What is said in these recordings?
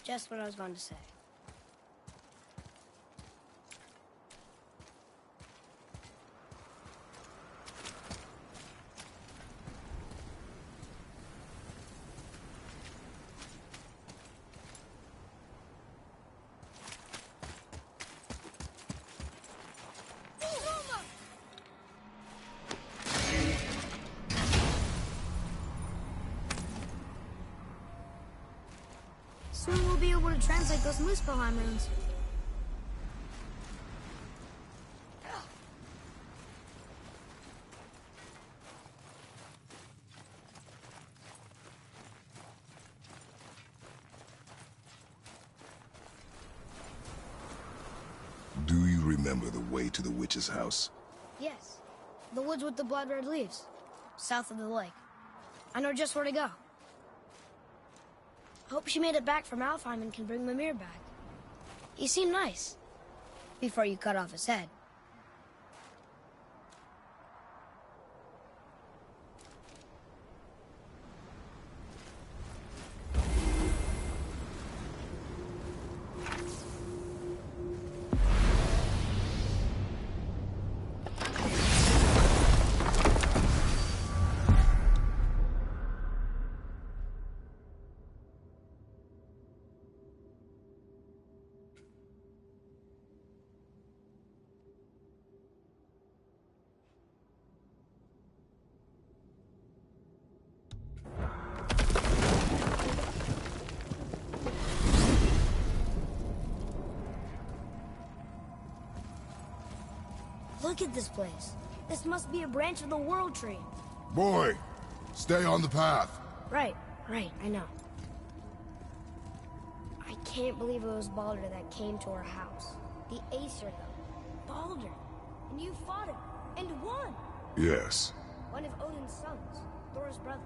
Just what I was going to say. Soon we'll be able to translate those Muspelheim runes. Do you remember the way to the witch's house? Yes. The woods with the blood-red leaves. South of the lake. I know just where to go. Hope she made it back from Alfheim and can bring Mimir back. He seemed nice. Before you cut off his head. Look at this place. This must be a branch of the World Tree. Boy, stay on the path. Right, I know. I can't believe it was Baldur that came to our house. The Aesir, though. Baldur. And you fought him. And won. Yes. One of Odin's sons. Thor's brother.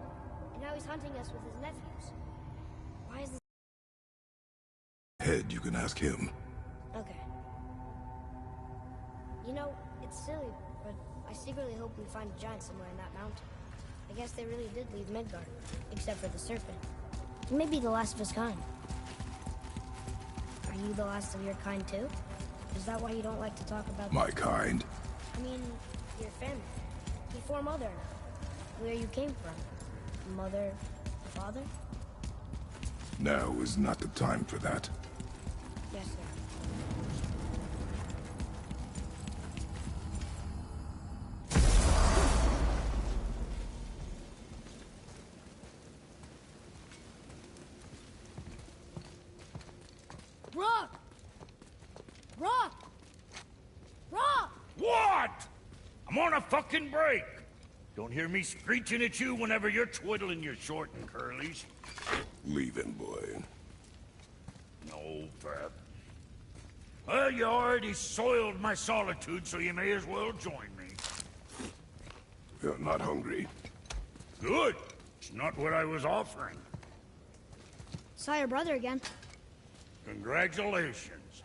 And now he's hunting us with his nephews. Why is this... Head, you can ask him. Okay. You know, it's silly, but I secretly hope we find a giant somewhere in that mountain. I guess they really did leave Midgard, except for the serpent. He may be the last of his kind. Are you the last of your kind, too? Is that why you don't like to talk about... My kind? I mean, your family. Before Mother and I. Where you came from. Mother, father? Now is not the time for that. Yes, sir. Rock! Rock! Rock! What? I'm on a fucking break. Don't hear me screeching at you whenever you're twiddling your short and curlies. Leave him, boy. No, Pep. Well, you already soiled my solitude, so you may as well join me. You're not hungry. Good. It's not what I was offering. Saw your brother again. Congratulations.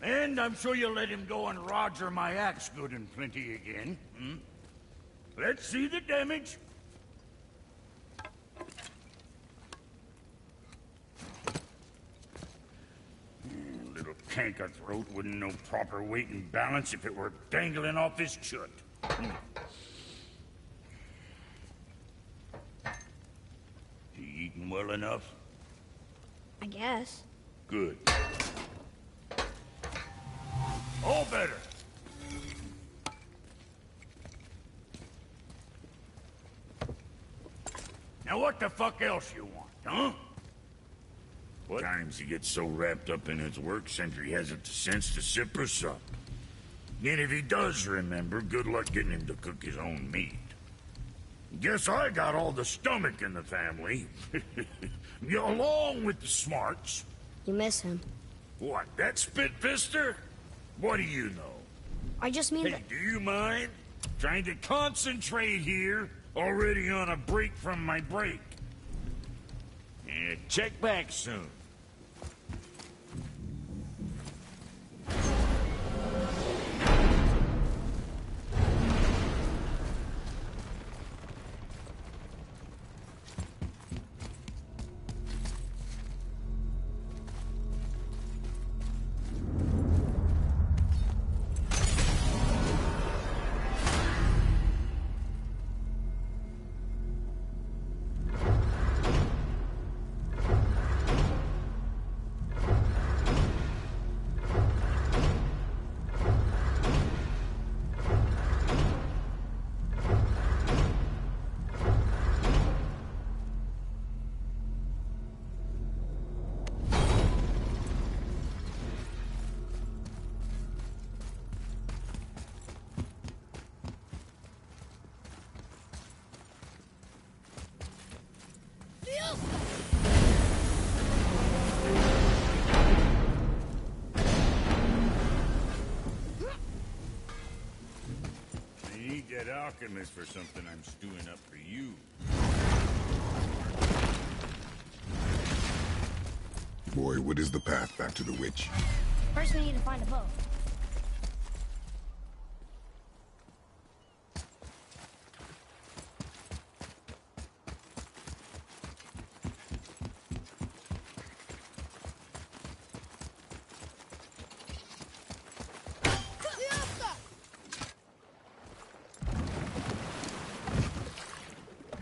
And I'm sure you'll let him go and Roger my axe good and plenty again. Hmm? Let's see the damage. Little canker throat wouldn't know proper weight and balance if it were dangling off his chut. He eating well enough? I guess. Good. All better. Now what the fuck else you want, huh? What times he gets so wrapped up in his work, Sentry hasn't the sense to sip or sup. And if he does remember, good luck getting him to cook his own meat. Guess I got all the stomach in the family. Along with the smarts. You miss him. What, that spit-fister? What do you know? I just mean Hey, that... do you mind? Trying to concentrate here, already on a break from my break. Yeah, check back soon. I need that alchemist for something I'm stewing up for you. Boy, what is the path back to the witch? First, we need to find a bow.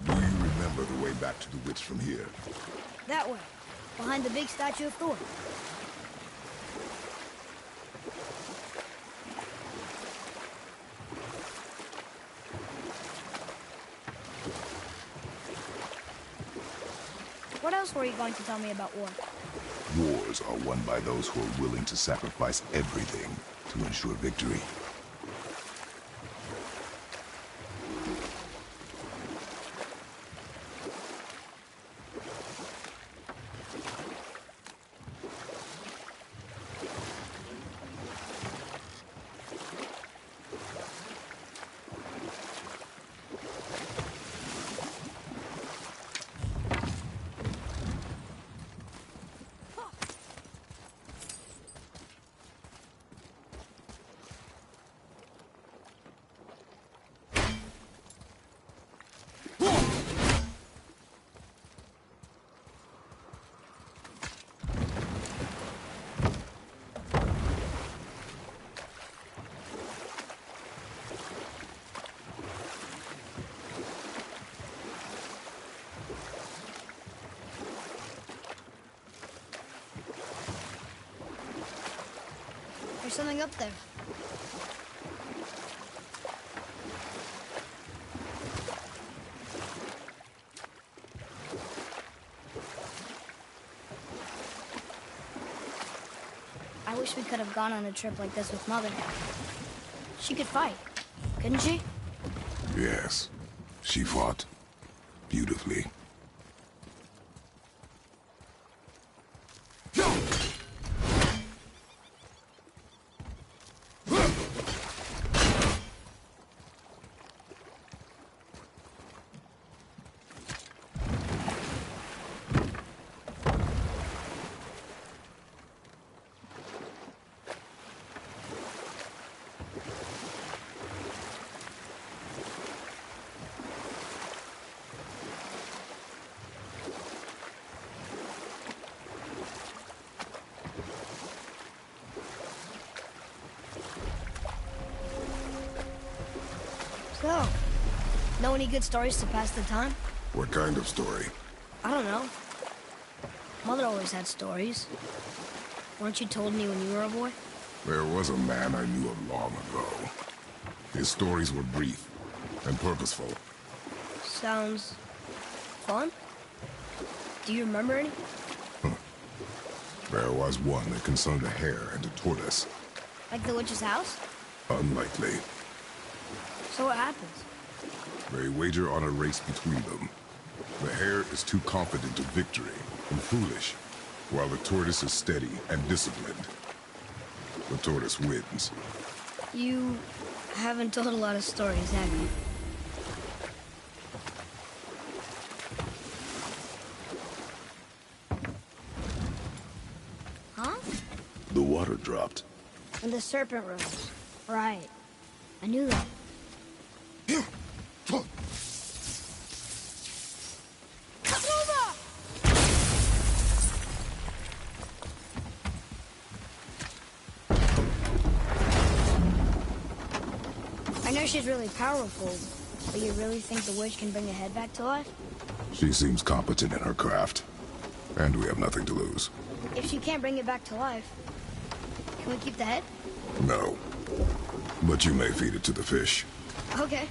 Do you remember the way back to the witch from here? That way, behind the big statue of Thor. What else were you going to tell me about war? Wars are won by those who are willing to sacrifice everything to ensure victory. There's something up there. I wish we could have gone on a trip like this with Mother. She could fight, couldn't she? Yes, she fought beautifully. So, know any good stories to pass the time? What kind of story? I don't know. Mother always had stories. Weren't you told me when you were a boy? There was a man I knew of long ago. His stories were brief and purposeful. Sounds fun. Do you remember any? There was one that concerned a hare and a tortoise. Like the witch's house? Unlikely. So what happens? They wager on a race between them. The hare is too confident of victory and foolish, while the tortoise is steady and disciplined. The tortoise wins. You haven't told a lot of stories, have you? Huh? The water dropped. And the serpent rose. Right. I knew that. I know she's really powerful, but you really think the witch can bring a head back to life? She seems competent in her craft, and we have nothing to lose. If she can't bring it back to life, can we keep the head? No. But you may feed it to the fish. Okay.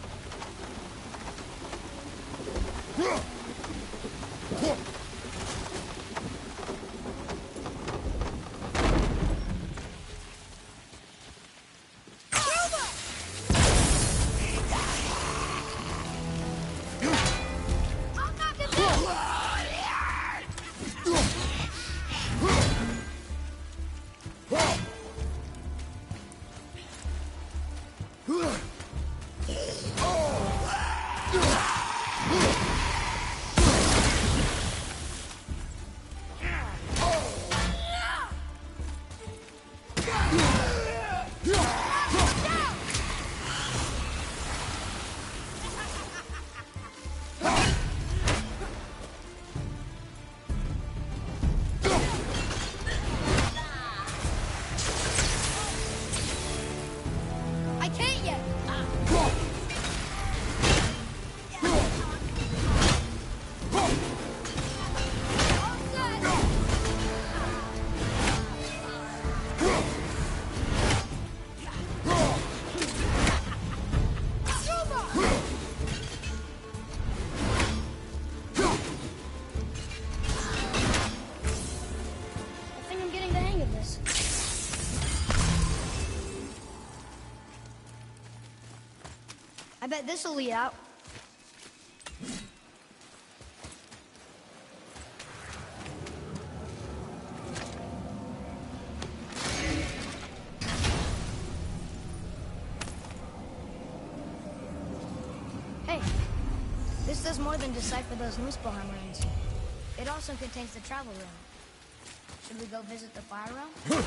I bet this'll lead out. Hey, this does more than decipher those Muspelheim runes. It also contains the travel rune. Should we go visit the fire realm?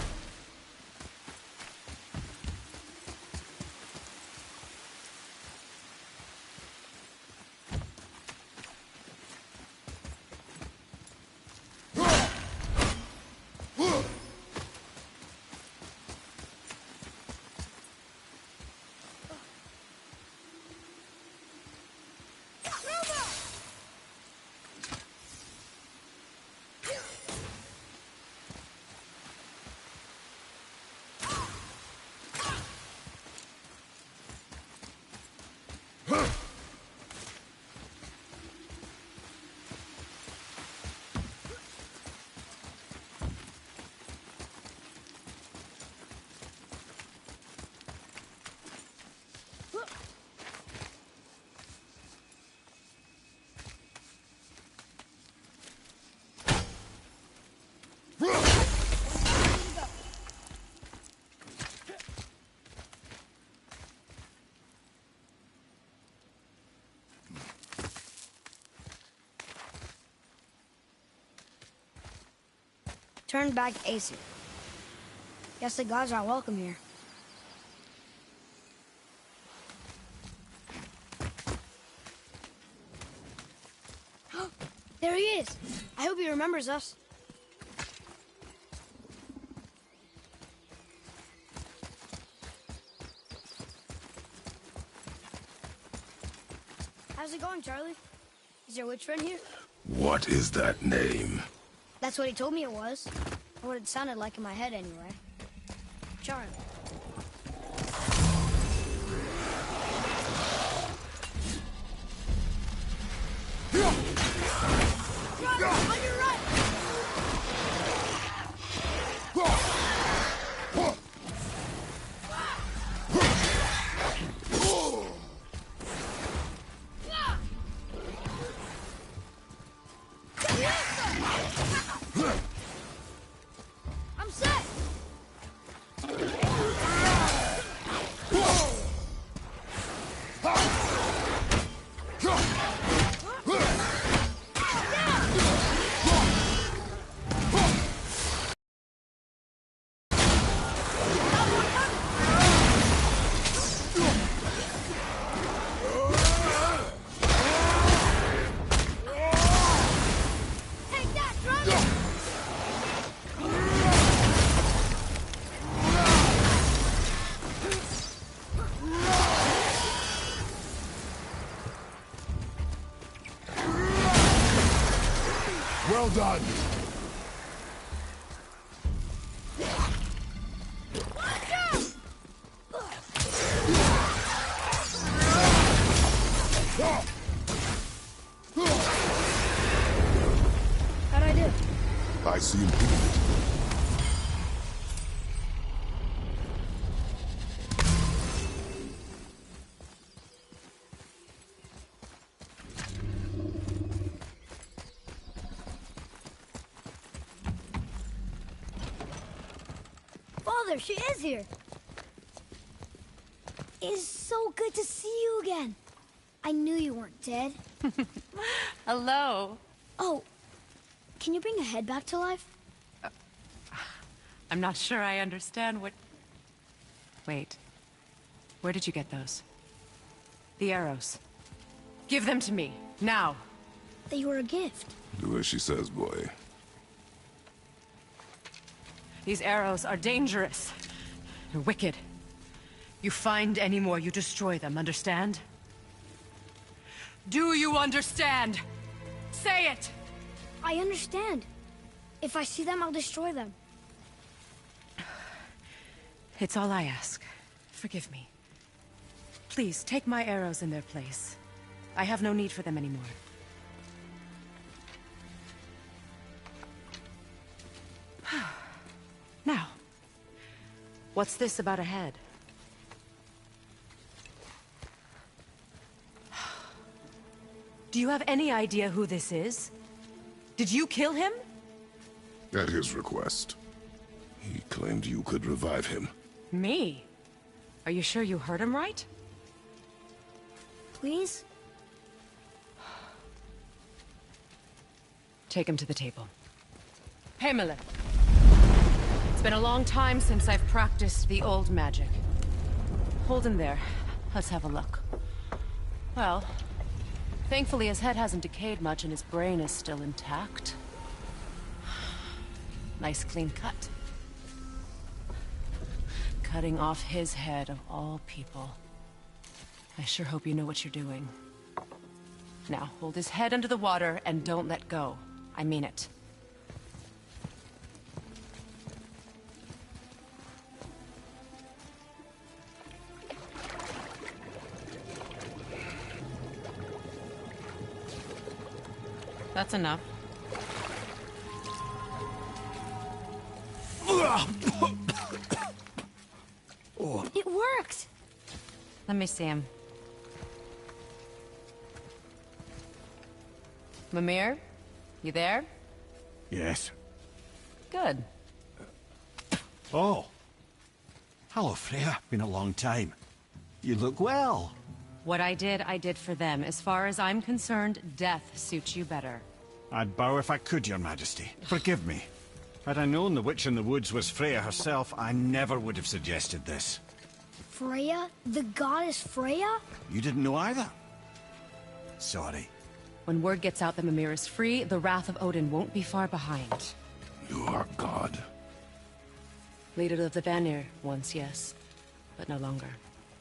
Turn back Aesir. Guess the gods aren't welcome here. There he is! I hope he remembers us. How's it going, Charlie? Is your witch friend here? What is that name? That's what he told me it was. Or what it sounded like in my head, anyway. Charlie. Run! On your right! I'm set! Take that, Dragon! Well done. How'd I do? I see improvement. Father, she is here. It is so good to see you again. I knew you weren't dead. Hello. Oh, can you bring a head back to life? I'm not sure I understand what... Wait. Where did you get those? The arrows. Give them to me, now. They were a gift. Do as she says, boy. These arrows are dangerous. They're wicked. You find any more, you destroy them, understand? Do you understand? Say it! I understand. If I see them, I'll destroy them. It's all I ask. Forgive me. Please, take my arrows in their place. I have no need for them anymore. Now, what's this about a head? Do you have any idea who this is? Did you kill him? At his request. He claimed you could revive him. Me? Are you sure you heard him right? Please? Take him to the table. Pamela. It's been a long time since I've practiced the old magic. Hold him there. Let's have a look. Well, thankfully his head hasn't decayed much and his brain is still intact. Nice clean cut. Cutting off his head of all people. I sure hope you know what you're doing. Now, hold his head under the water and don't let go. I mean it. That's enough. It worked! Let me see him. Mimir? You there? Yes. Good. Oh. Hello, Freya. Been a long time. You look well. What I did for them. As far as I'm concerned, death suits you better. I'd bow if I could, Your Majesty. Forgive me. Had I known the witch in the woods was Freya herself, I never would have suggested this. Freya? The goddess Freya? You didn't know either? Sorry. When word gets out that Mimir is free, the wrath of Odin won't be far behind. You are God. Leader of the Vanir, once, yes. But no longer.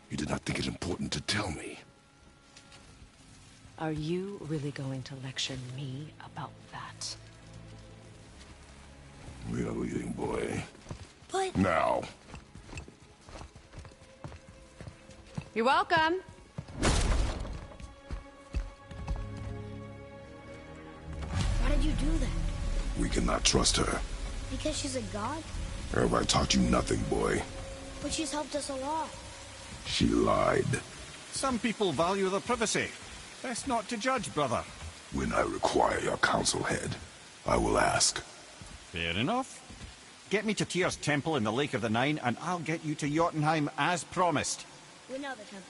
You did not think it important to tell me. Are you really going to lecture me about that? We are leaving, boy. But... Now. You're welcome. Why did you do that? We cannot trust her. Because she's a god? Have I taught you nothing, boy? But she's helped us a lot. She lied. Some people value their privacy. Best not to judge, brother. When I require your council head, I will ask. Fair enough. Get me to Tyr's temple in the Lake of the Nine, and I'll get you to Jotunheim as promised. We know the temple.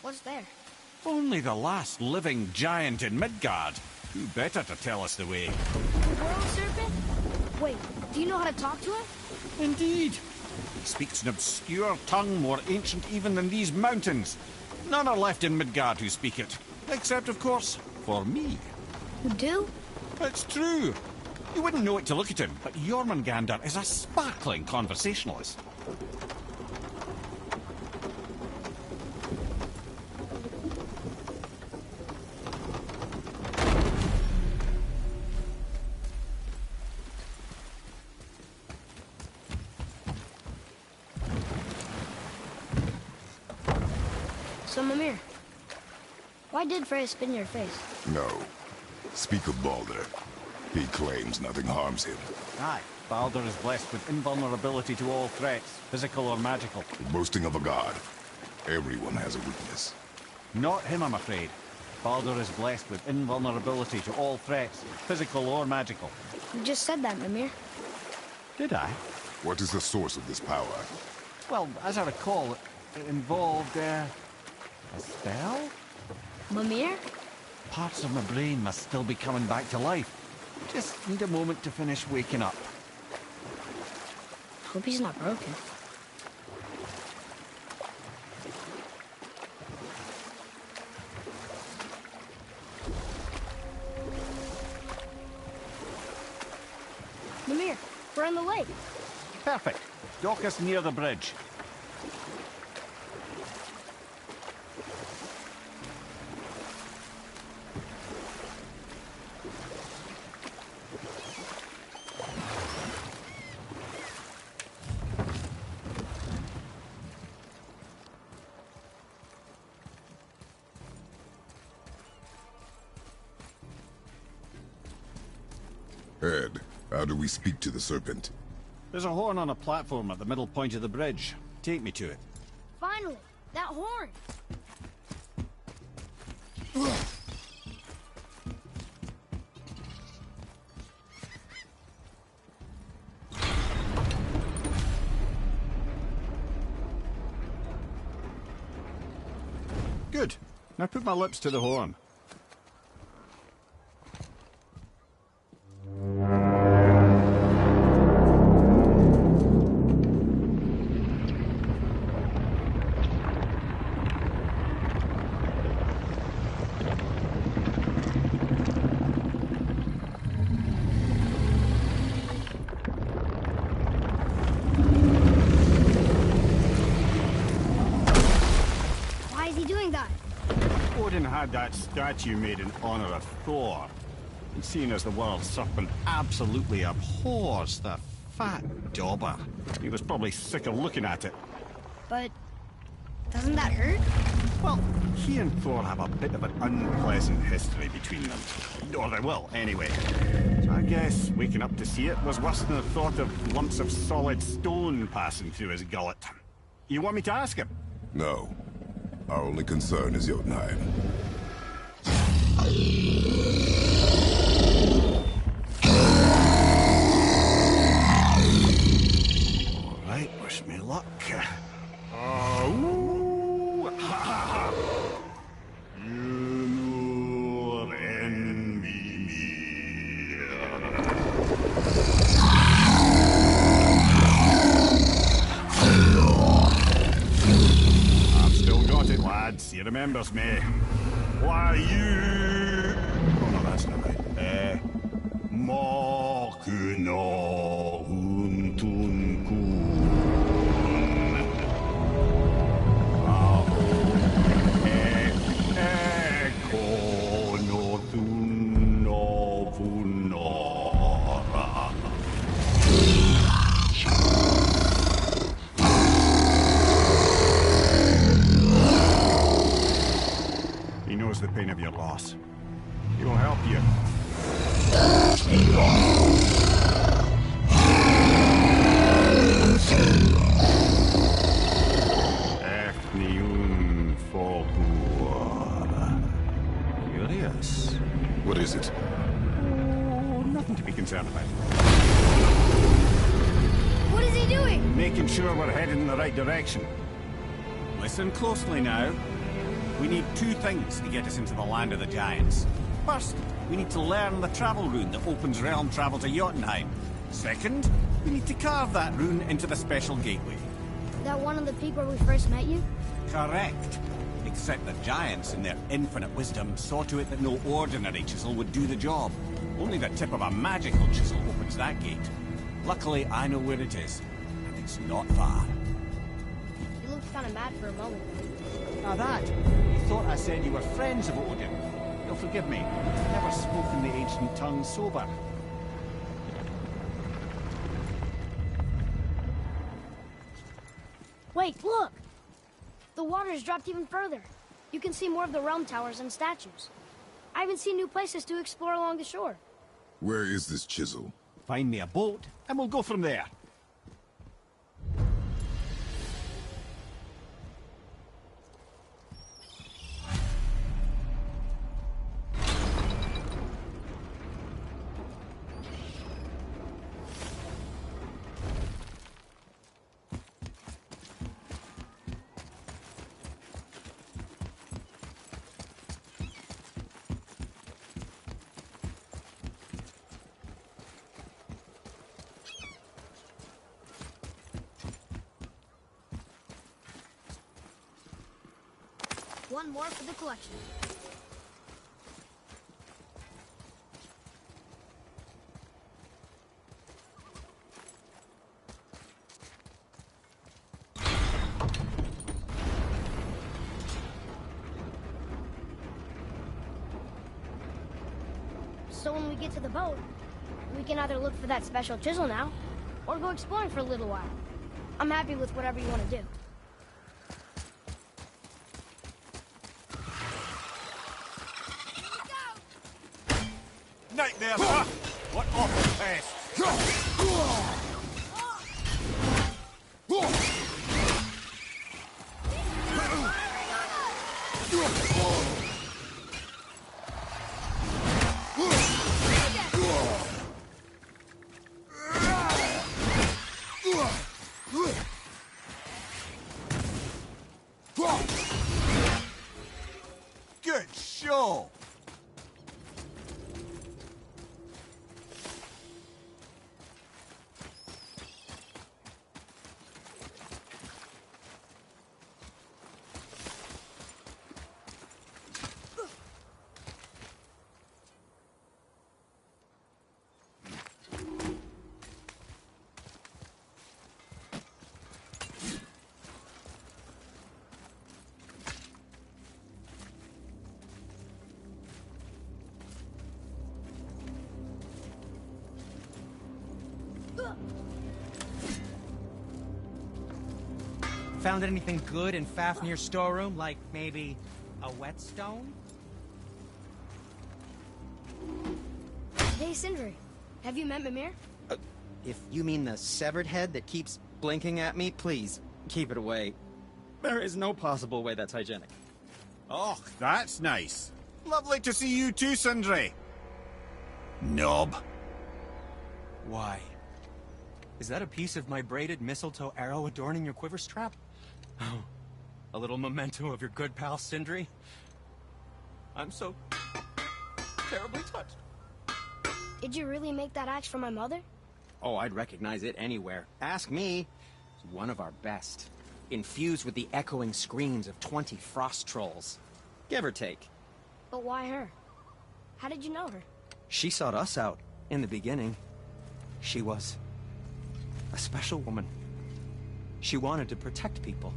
What's there? Only the last living giant in Midgard. Who better to tell us the way? The world serpent? Wait, do you know how to talk to it? Indeed. He speaks an obscure tongue more ancient even than these mountains. None are left in Midgard who speak it. Except, of course, for me. You do? It's true. You wouldn't know it to look at him, but Jormungandr is a sparkling conversationalist. So, Mimir, why did Freya spit in your face? No. Speak of Baldur. He claims nothing harms him. Aye, Baldur is blessed with invulnerability to all threats, physical or magical. Boasting of a god. Everyone has a weakness. Not him, I'm afraid. Baldur is blessed with invulnerability to all threats, physical or magical. You just said that, Mimir. Did I? What is the source of this power? Well, as I recall, it involved, a spell? Mimir? Parts of my brain must still be coming back to life. Just need a moment to finish waking up. Hope he's not broken. Mimir, we're on the lake. Perfect. Dock us near the bridge. Ed, how do we speak to the serpent? There's a horn on a platform at the middle point of the bridge. Take me to it. Finally, that horn. Good. Now put my lips to the horn. Why is he doing that? Odin had that statue made in honor of Thor. And seeing as the world serpent absolutely abhors the fat dauber, he was probably sick of looking at it. But doesn't that hurt? Well, he and Thor have a bit of an unpleasant history between them. Or they will, anyway. So I guess waking up to see it was worse than the thought of lumps of solid stone passing through his gullet. You want me to ask him? No. Our only concern is Jotunheim. All right, wish me luck. Ooh, ha, ha, ha. You envy me. I've still got it, lads. He remembers me. Why, you... Oh, no, that's not right. Makuna Huntunkun. He knows the pain of your loss. He will help you. Efniun Folkur. Curious. What is it? Oh, nothing to be concerned about. What is he doing? Making sure we're headed in the right direction. Listen closely now. We need two things to get us into the land of the giants. First, we need to learn the travel rune that opens realm travel to Jotunheim. Second, we need to carve that rune into the special gateway. That one on the peak where we first met you? Correct. Except the giants, in their infinite wisdom, saw to it that no ordinary chisel would do the job. Only the tip of a magical chisel opens that gate. Luckily, I know where it is, and it's not far. You looked kind of mad for a moment. Now that, you thought I said you were friends of Odin. You'll forgive me. I've never spoken the ancient tongue sober. Wait, look! The water's dropped even further. You can see more of the realm towers and statues. I even see new places to explore along the shore. Where is this chisel? Find me a boat, and we'll go from there. One more for the collection. So when we get to the boat, we can either look for that special chisel now, or go exploring for a little while. I'm happy with whatever you want to do. Nightmare, huh? What awful pest! Found anything good in Fafnir's storeroom, like maybe a whetstone? Hey, Sindri. Have you met Mimir? If you mean the severed head that keeps blinking at me, please, keep it away. There is no possible way that's hygienic. Oh, that's nice. Lovely to see you too, Sindri. Knob. Why? Is that a piece of my braided mistletoe arrow adorning your quiver strap? Oh, a little memento of your good pal Sindri? I'm so terribly touched. Did you really make that axe for my mother? Oh, I'd recognize it anywhere. Ask me. It's one of our best. Infused with the echoing screams of 20 frost trolls. Give or take. But why her? How did you know her? She sought us out in the beginning. She was a special woman. She wanted to protect people.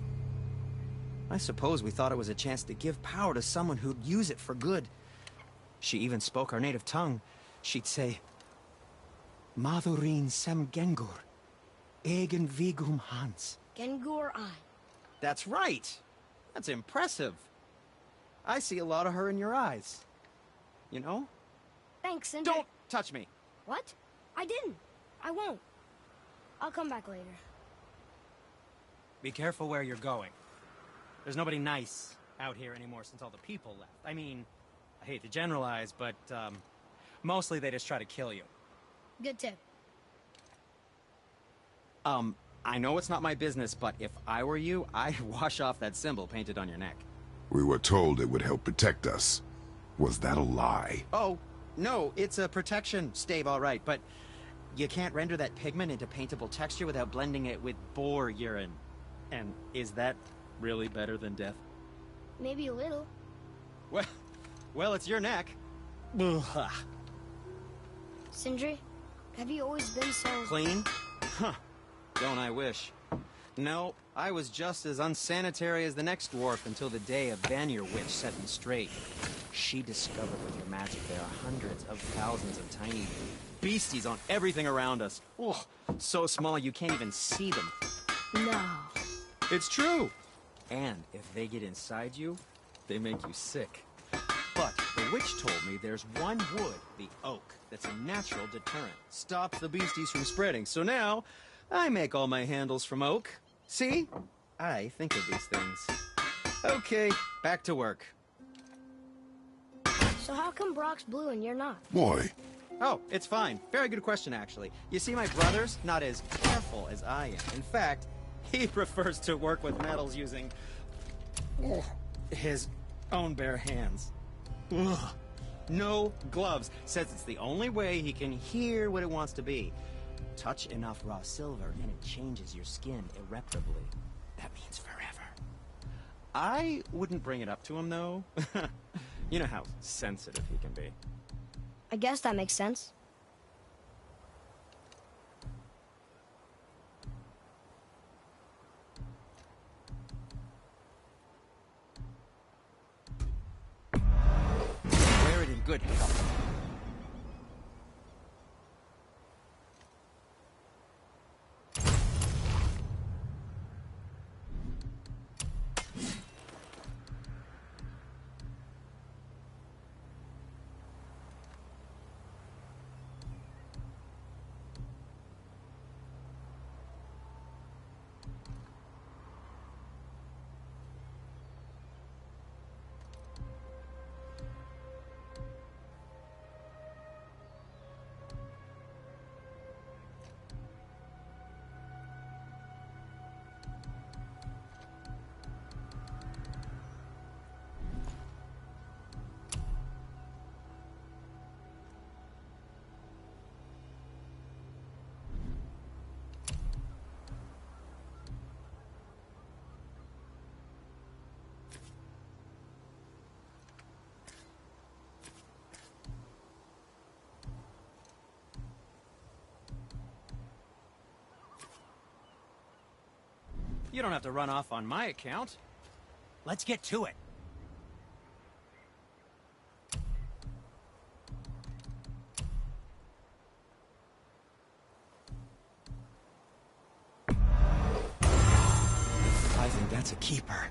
I suppose we thought it was a chance to give power to someone who'd use it for good. She even spoke our native tongue. She'd say, Madurin sem Gengur, egen vigum Hans. Gengur I. That's right. That's impressive. I see a lot of her in your eyes. You know? Thanks, Sindri. Don't touch me. What? I didn't. I won't. I'll come back later. Be careful where you're going. There's nobody nice out here anymore since all the people left. I mean, I hate to generalize, but, mostly they just try to kill you. Good tip. I know it's not my business, but if I were you, I'd wash off that symbol painted on your neck. We were told it would help protect us. Was that a lie? Oh, no, it's a protection stave, all right, but you can't render that pigment into paintable texture without blending it with boar urine. And is that really better than death? Maybe a little. Well, it's your neck. Ugh. Sindri, have you always been so... Clean? Huh. Don't I wish. No, I was just as unsanitary as the next dwarf until the day a Vanir witch set me straight. She discovered with her magic there are hundreds of thousands of tiny beasties on everything around us. Oh, so small you can't even see them. No. It's true. And if they get inside you, they make you sick. But the witch told me there's one wood, the oak, that's a natural deterrent. Stops the beasties from spreading. So now, I make all my handles from oak. See? I think of these things. Okay, back to work. So how come Brock's blue and you're not? Boy, Oh, it's fine. Very good question, actually. You see, my brother's not as careful as I am. In fact, he prefers to work with metals using his own bare hands. Ugh. No gloves. Says it's the only way he can hear what it wants to be. Touch enough raw silver and it changes your skin irreparably. That means forever. I wouldn't bring it up to him, though. You know how sensitive he can be. I guess that makes sense. Wear it in good health. You don't have to run off on my account. Let's get to it. Surprisingly That's a keeper.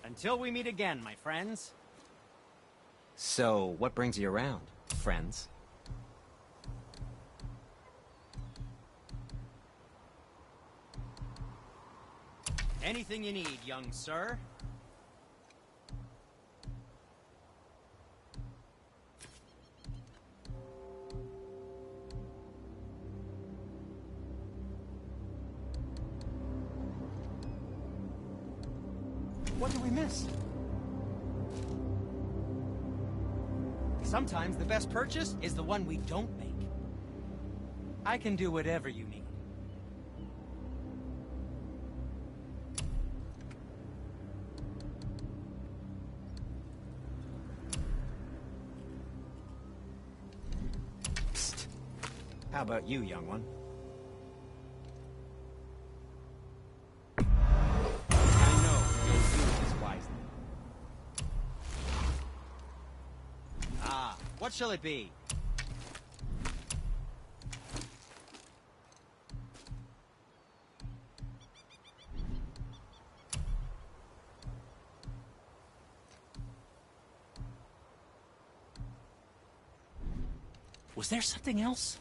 Until we meet again, my friends. So, what brings you around, friends? Anything you need, young sir. What did we miss? Sometimes the best purchase is the one we don't make. I can do whatever you need. Psst. How about you, young one? What shall it be? Was there something else?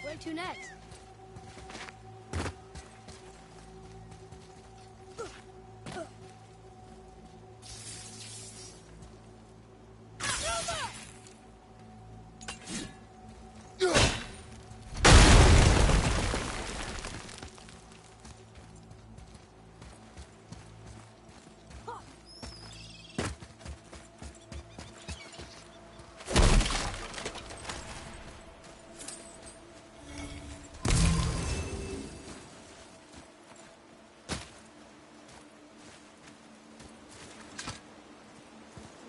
Where to next?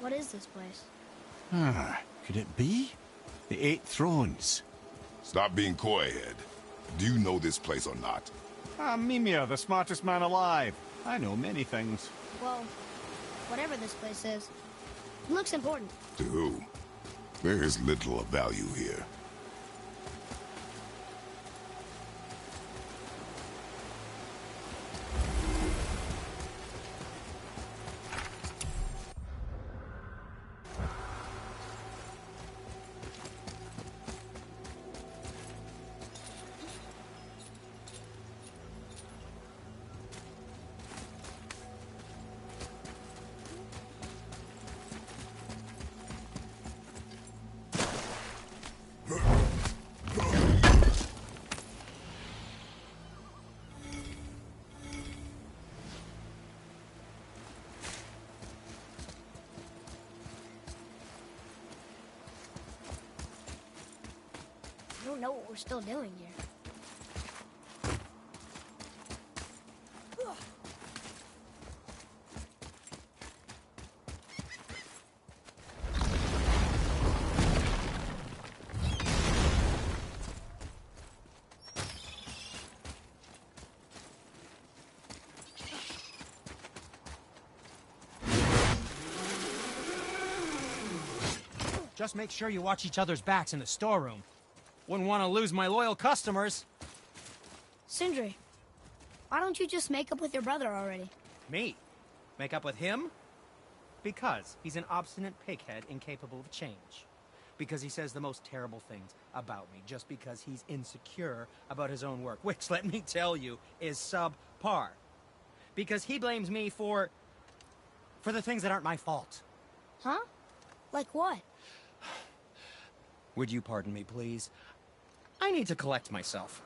What is this place? Could it be? The Eight Thrones. Stop being coy-head. Do you know this place or not? Mimir, the smartest man alive. I know many things. Well, whatever this place is, it looks important. To who? There is little of value here. don't know what we're still doing here. Just make sure you watch each other's backs in the storeroom. Wouldn't want to lose my loyal customers. Sindri, why don't you just make up with your brother already? Me? Make up with him? Because he's an obstinate pighead incapable of change. Because he says the most terrible things about me, just because he's insecure about his own work, which, let me tell you, is subpar. Because he blames me for the things that aren't my fault. Huh? Like what? Would you pardon me, please? I need to collect myself.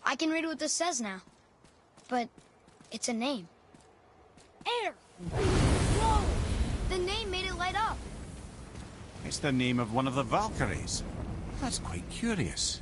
I can read what this says now. But it's a name. Air! Whoa! The name made it light up. It's the name of one of the Valkyries. That's quite curious.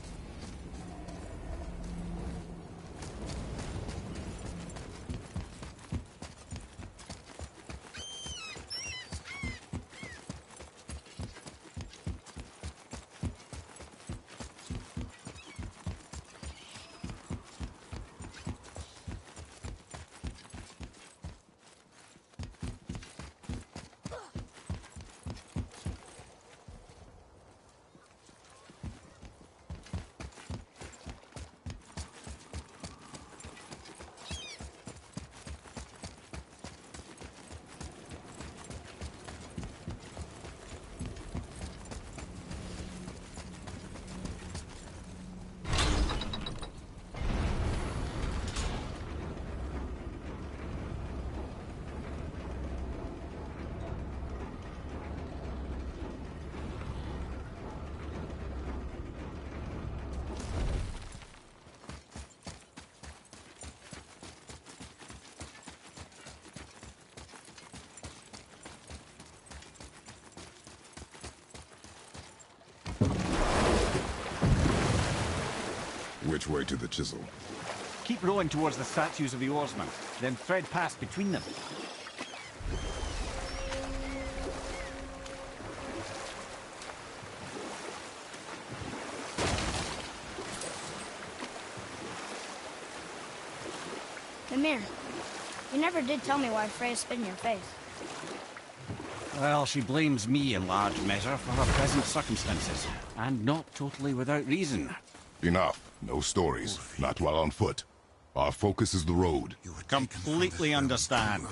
Which way to the chisel? Keep rowing towards the statues of the oarsmen, then thread past between them. Mimir, you never did tell me why Freya spit in your face. Well, she blames me in large measure for her present circumstances, and not totally without reason. Enough. No stories. Not while on foot. Our focus is the road. Completely understand.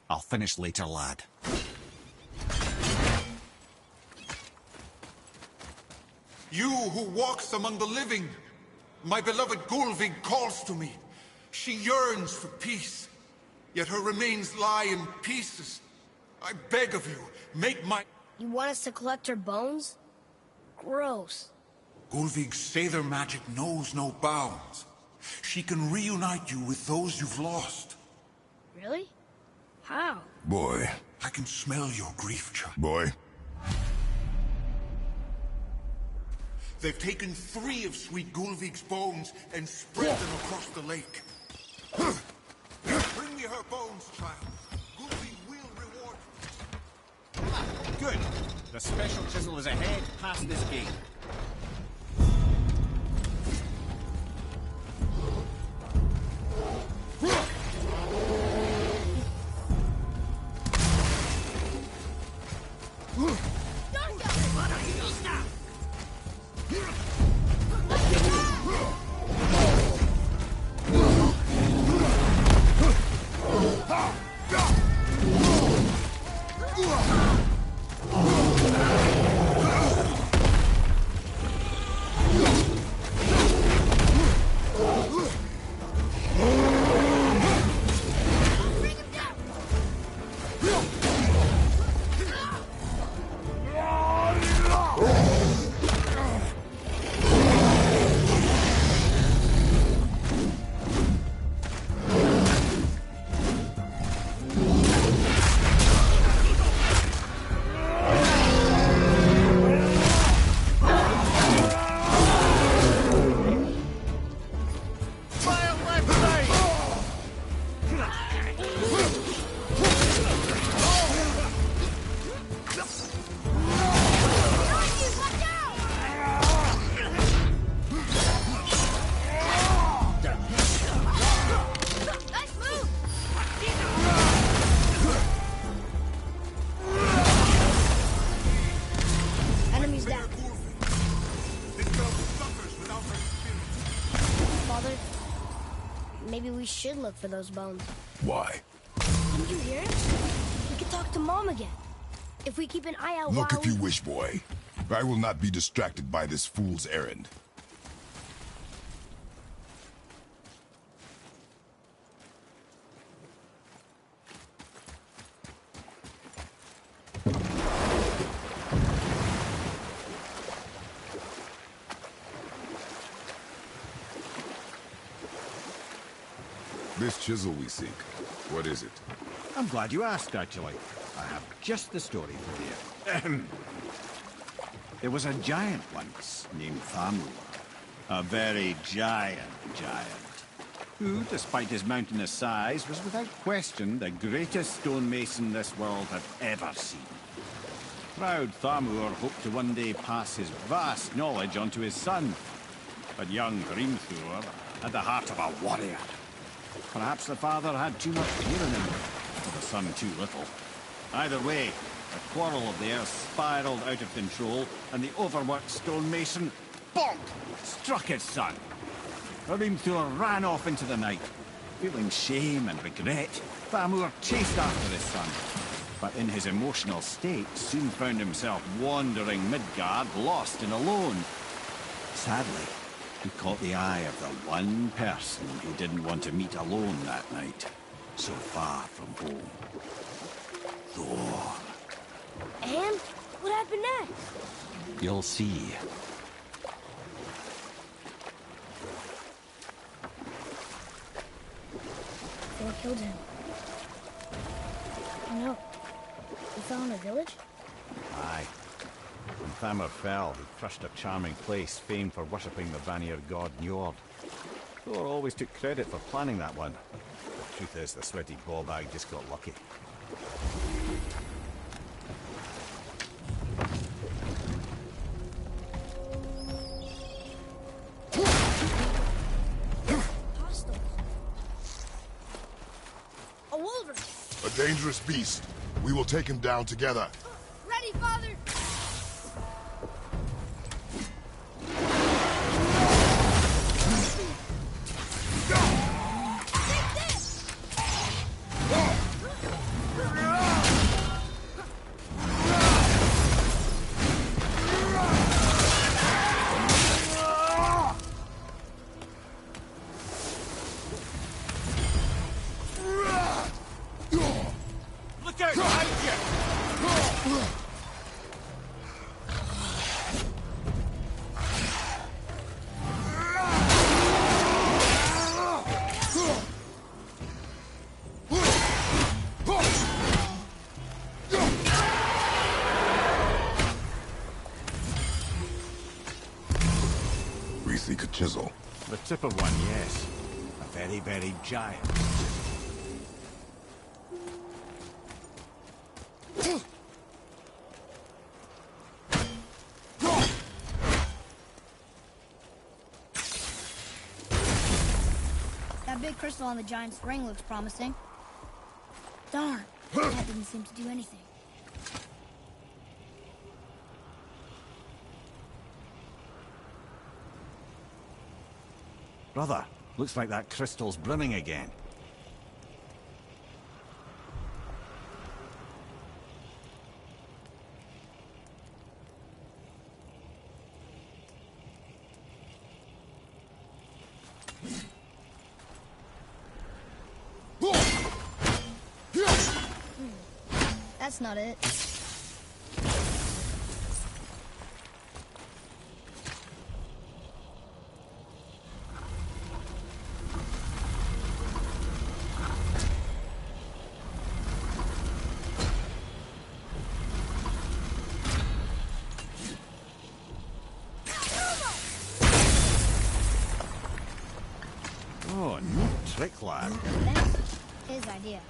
I'll finish later, lad. You who walks among the living, my beloved Gullveig calls to me. She yearns for peace, yet her remains lie in pieces. I beg of you, make my... You want us to collect her bones? Gross. Gullveig's Seidr magic knows no bounds. She can reunite you with those you've lost. Really? How? Boy. I can smell your grief, child. Boy. They've taken 3 of sweet Gullveig's bones and spread them across the lake. Bring me her bones, child. Gullveig will reward you. Good. The special chisel is ahead, past this gate. should look for those bones. Why? Didn't you hear it? We could talk to Mom again. If we keep an eye out Look while if you wish, boy. I will not be distracted by this fool's errand. This chisel we seek, what is it? I'm glad you asked, actually. I have just the story for you. There was a giant once named Thamur. A very giant, who, despite his mountainous size, was without question the greatest stonemason this world had ever seen. Proud Thamur hoped to one day pass his vast knowledge on to his son. But young Grimthur had the heart of a warrior. Perhaps the father had too much fear in him, or the son too little. Either way, the quarrel of theirs spiraled out of control, and the overworked stonemason, bonk, struck his son. Hrimthur ran off into the night. Feeling shame and regret, Thamur chased after his son, but in his emotional state soon found himself wandering Midgard, lost and alone. Sadly, he caught the eye of the one person he didn't want to meet alone that night, so far from home. Thor. And what happened next? You'll see. Thor killed him. Oh no. He fell in a village? Aye. When Thamur fell, he crushed a charming place famed for worshipping the Vanir god Njord. Thor always took credit for planning that one. The truth is, the sweaty ballbag just got lucky. Hostile. A wolverine! A dangerous beast. We will take him down together. Ready, father! We seek a chisel. The tip of one, yes. A very, very giant. That big crystal on the giant's ring looks promising. Darn, that didn't seem to do anything. Brother, looks like that crystal's brimming again. That's not it. Oh, no trick, lad. That's his idea.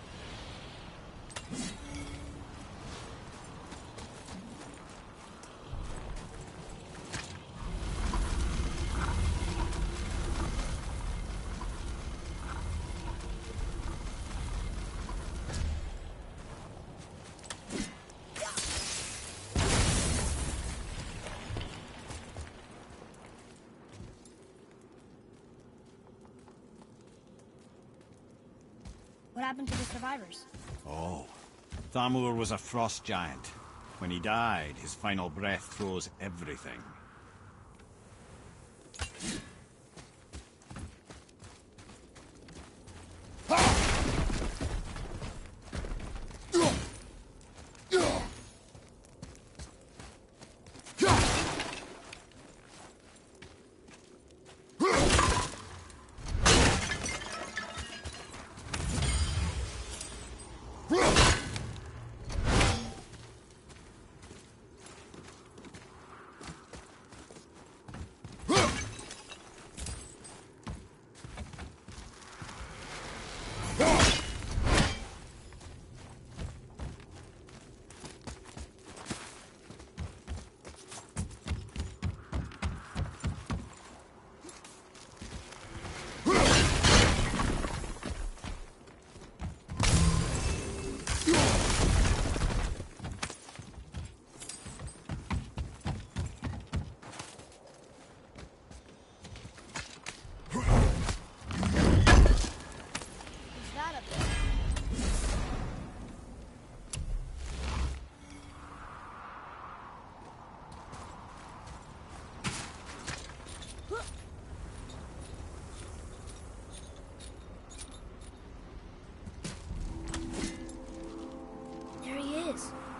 What happened to the survivors? Oh, Thamur was a frost giant. When he died, his final breath froze everything.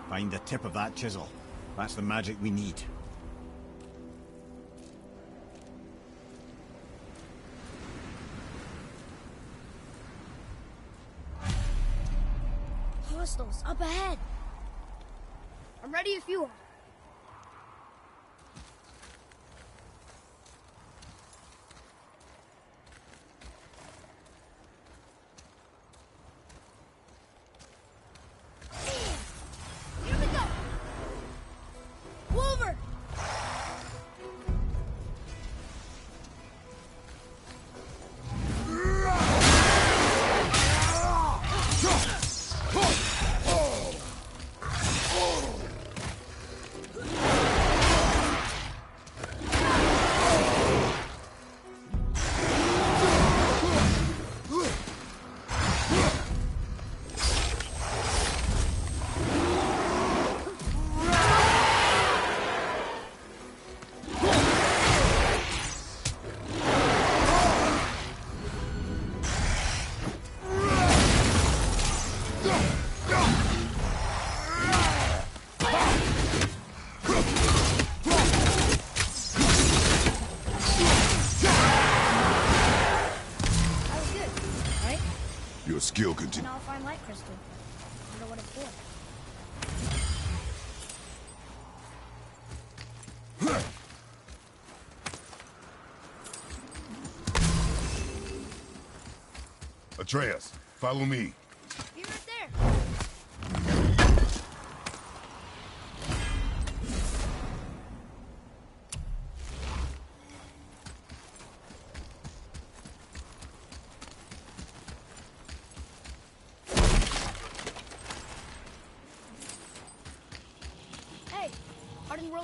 Find the tip of that chisel. That's the magic we need. Hostiles, up ahead. I'm ready if you are. Skill continue. And I'll find light crystal. I wonder what it's for. Atreus, follow me. Be right there.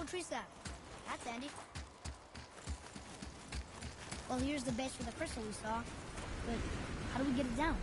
Tree sap. That's handy. Well, here's the base for the crystal we saw. But how do we get it down?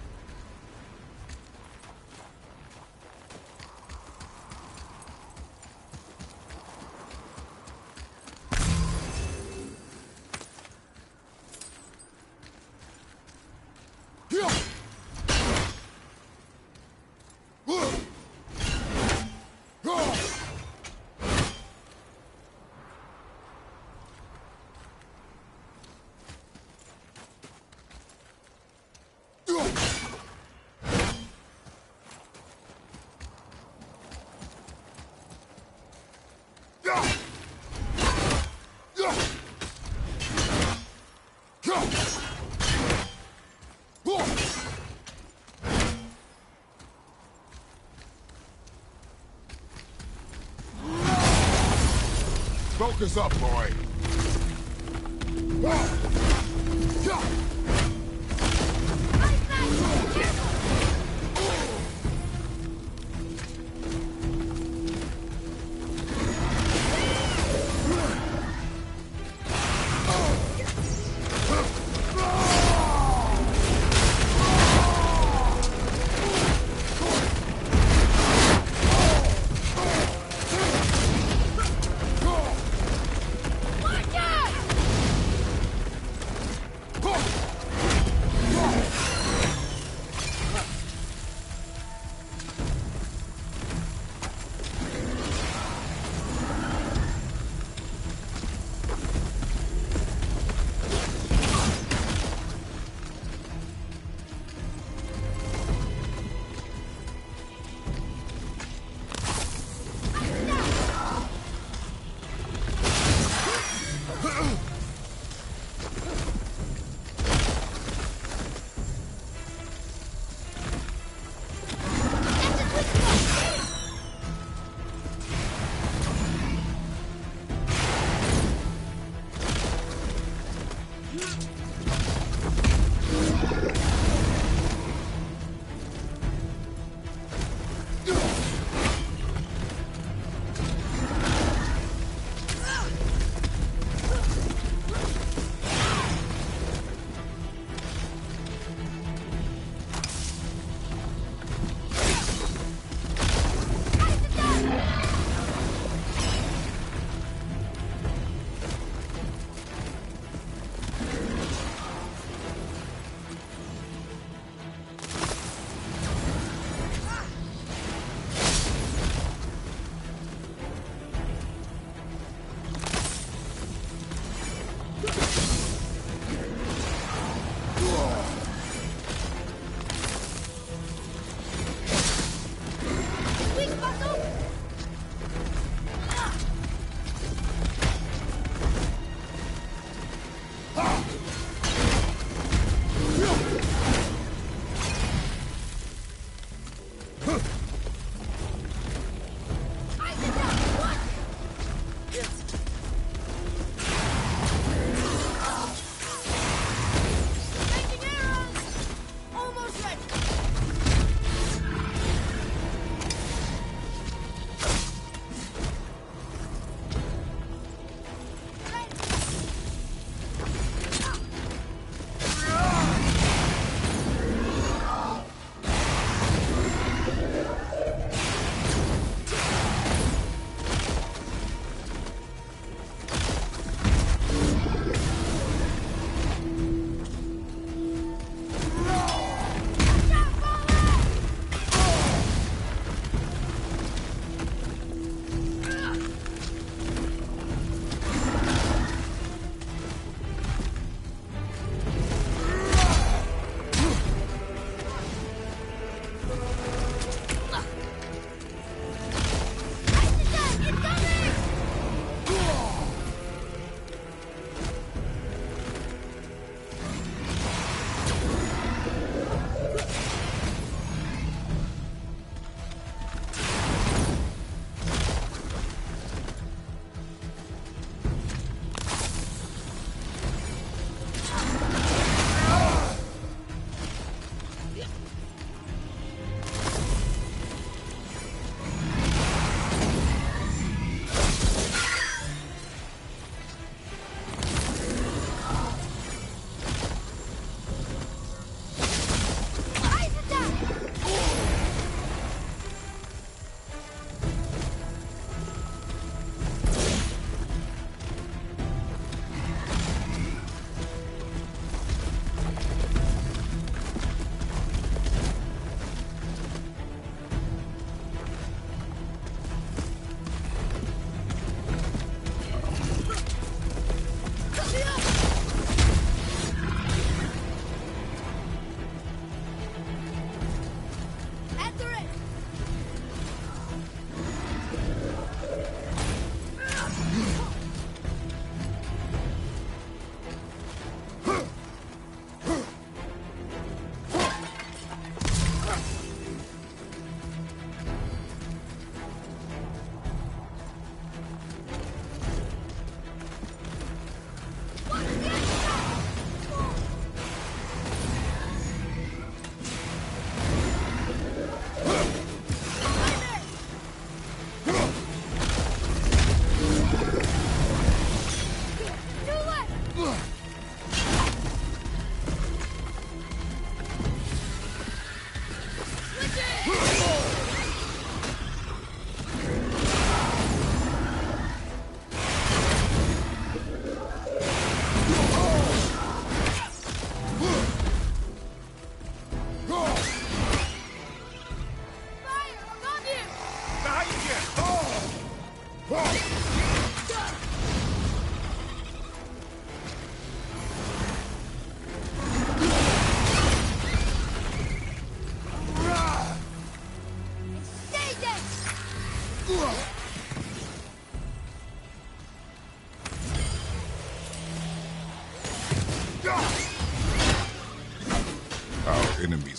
Focus up, boy.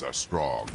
are strong.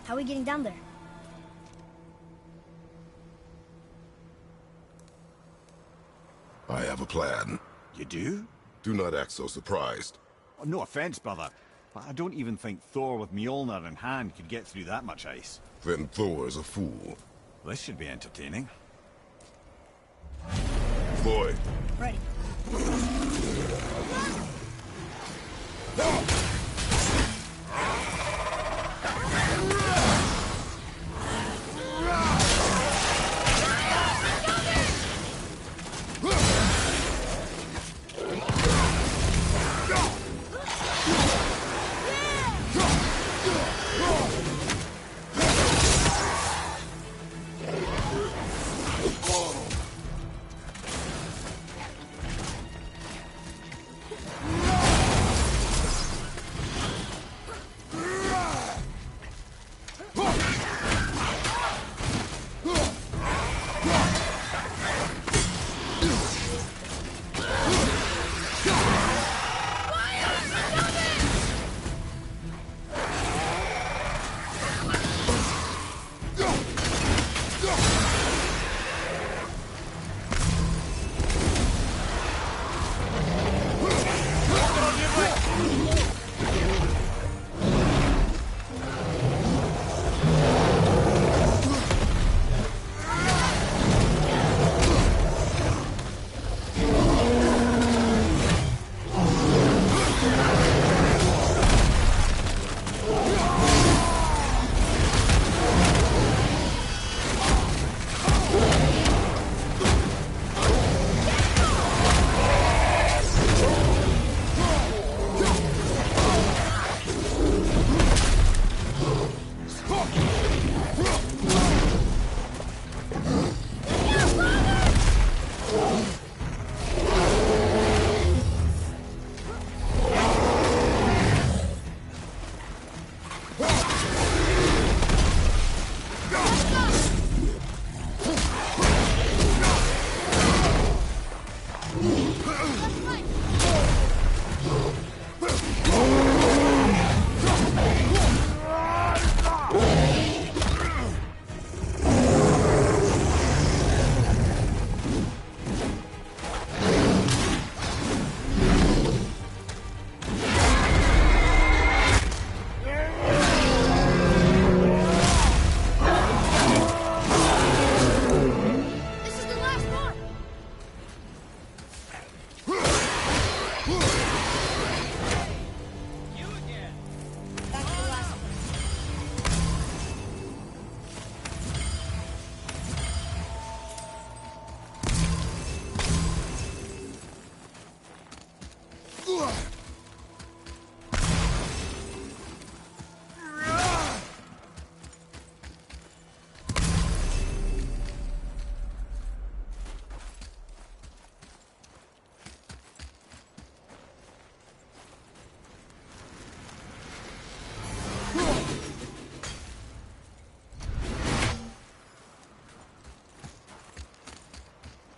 How are we getting down there? I have a plan. You do? Do not act so surprised. Oh, no offense, brother, but I don't even think Thor with Mjolnir in hand could get through that much ice. Then Thor is a fool. This should be entertaining. Boy. Ready.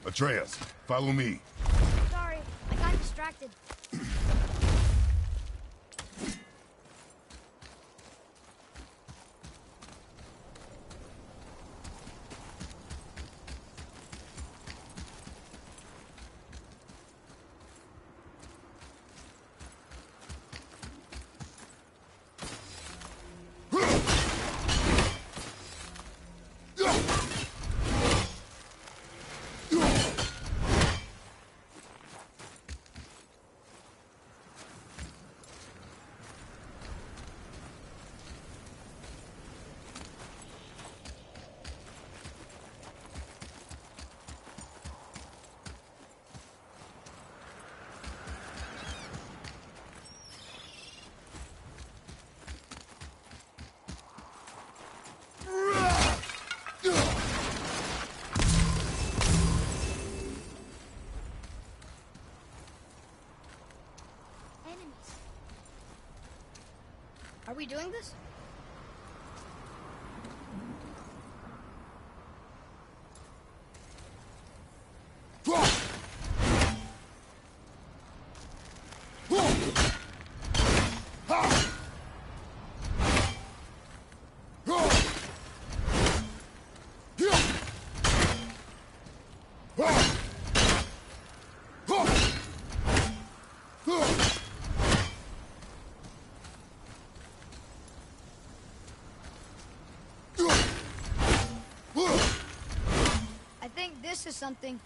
Atreus, follow me. Sorry, I got distracted. Are we doing this? I think this is something.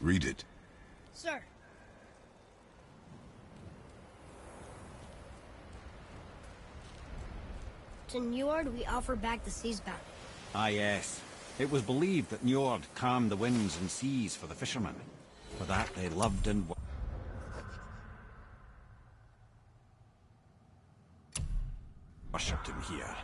Read it. Sir. To Njord we offer back the seas bound. Ah, yes. It was believed that Njord calmed the winds and seas for the fishermen. For that they loved and worshipped him here.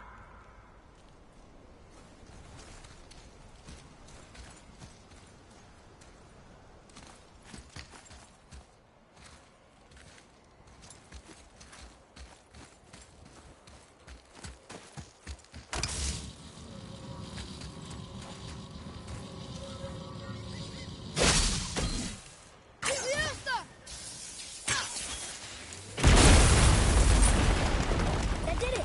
That did it!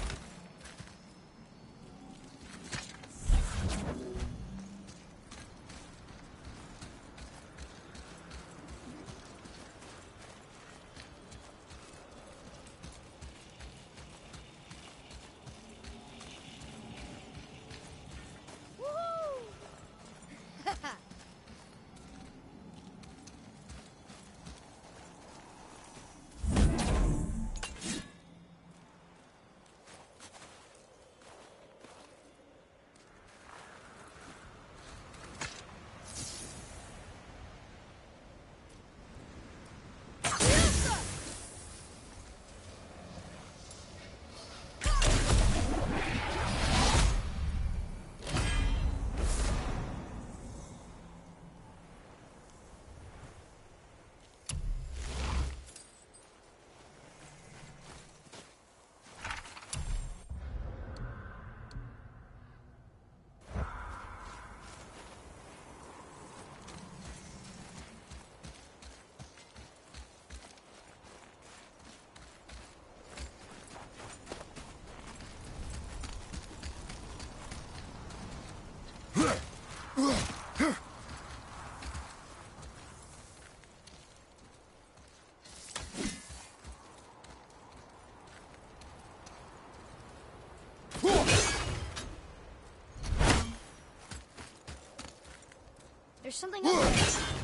There's something up there.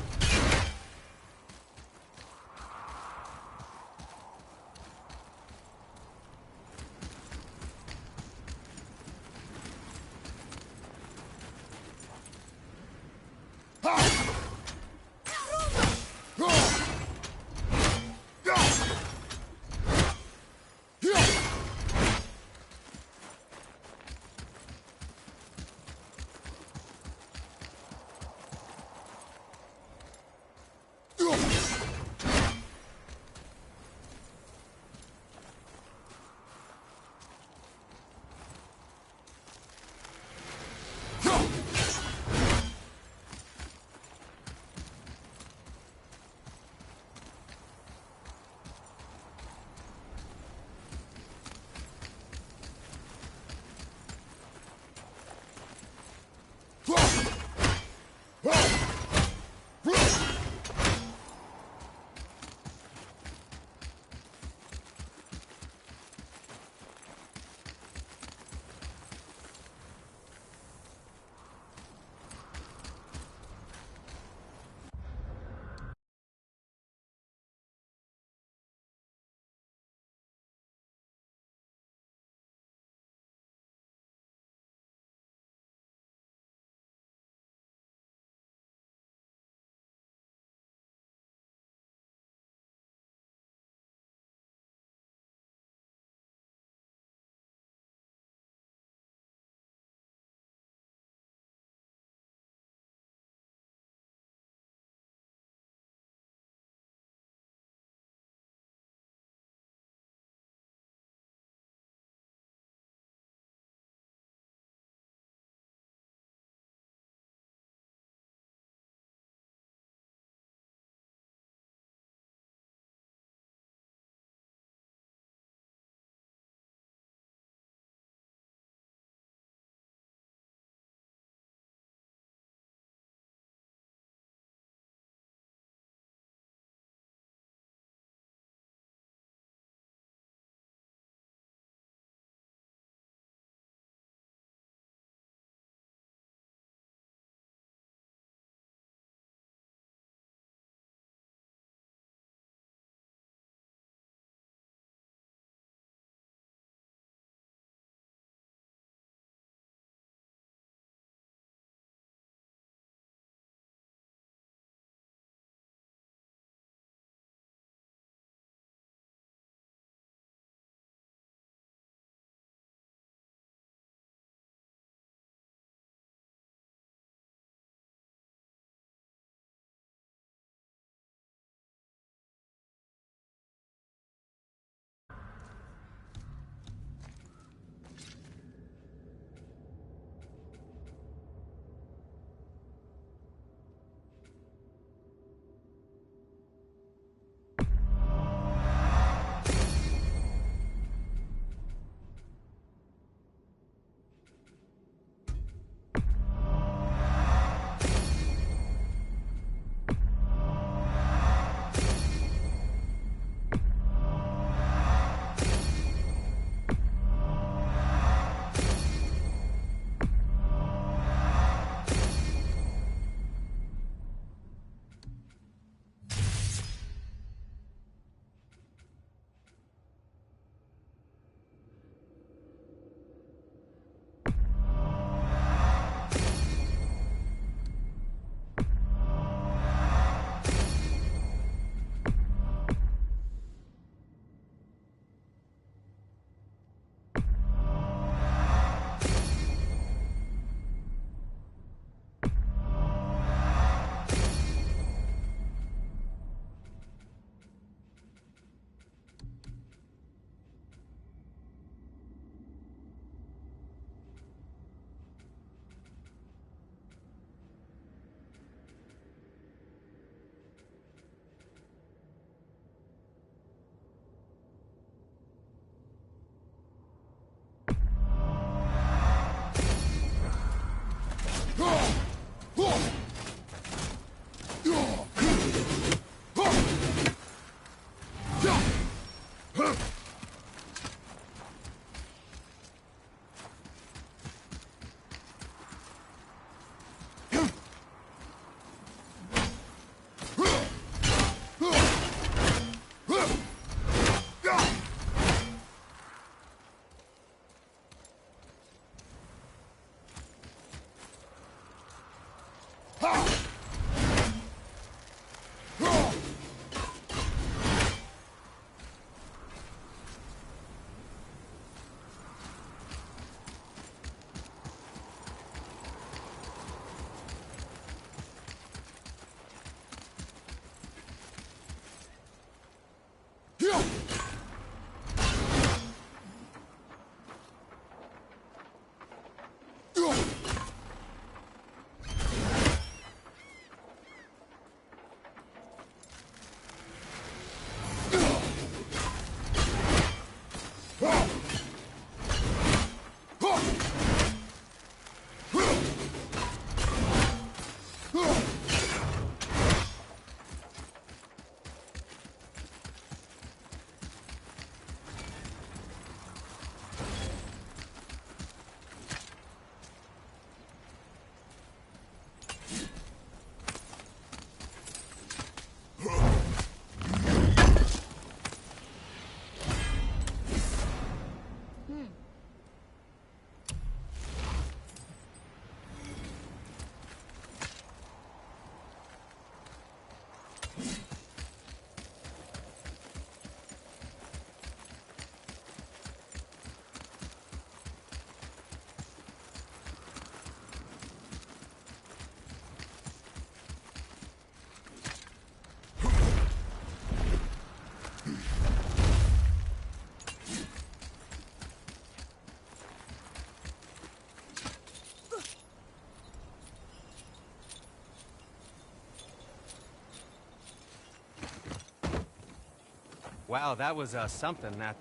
Wow, that was something, that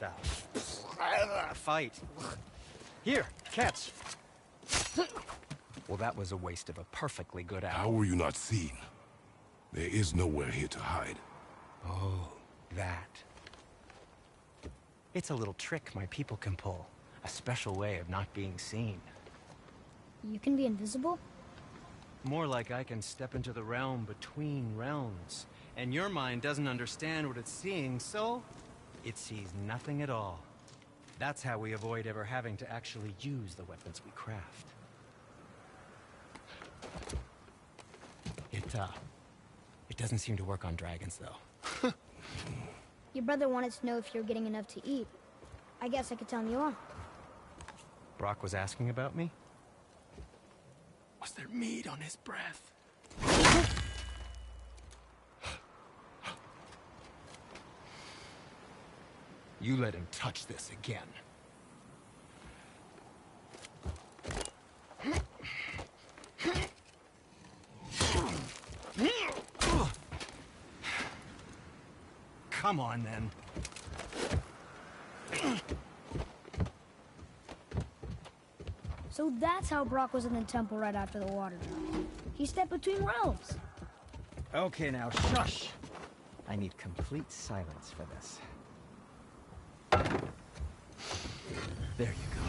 fight. Here, catch. Well, that was a waste of a perfectly good hour. How were you not seen? There is nowhere here to hide. Oh, that. It's a little trick my people can pull. A special way of not being seen. You can be invisible? More like I can step into the realm between realms. And your mind doesn't understand what it's seeing, so it sees nothing at all. That's how we avoid ever having to actually use the weapons we craft. It doesn't seem to work on dragons, though. Your brother wanted to know if you're getting enough to eat. I guess I could tell him you are. Brock was asking about me? Was there meat on his breath? You let him touch this again. Come on, then. So that's how Brock was in the temple right after the water dropped. He stepped between realms. Okay, now, shush! I need complete silence for this. There you go.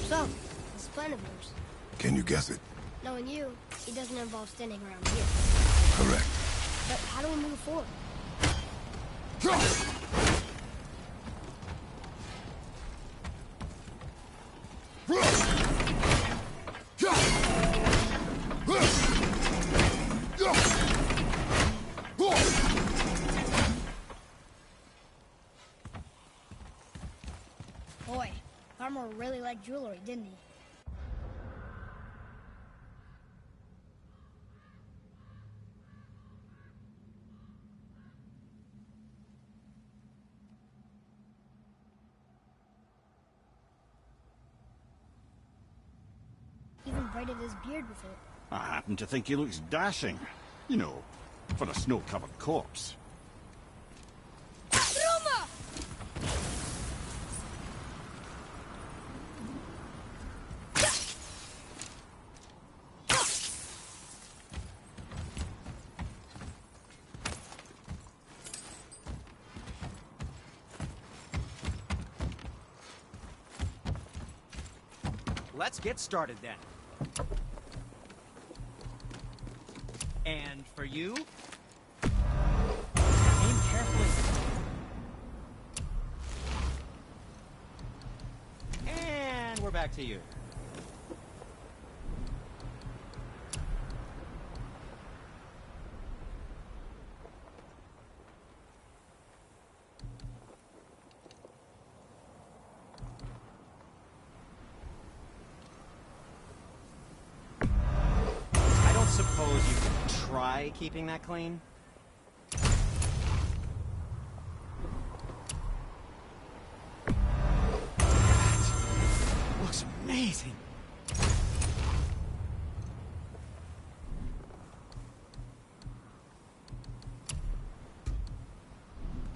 So, this plan of yours. Can you guess it? Knowing you, it doesn't involve standing around here. Correct. But how do we move forward? Boy, Armor really liked jewelry, didn't he? Even braided his beard with it. I happen to think he looks dashing. You know, for a snow-covered corpse. Let's get started then. And for you, aim back to you. I don't suppose you could try keeping that clean? Looks amazing.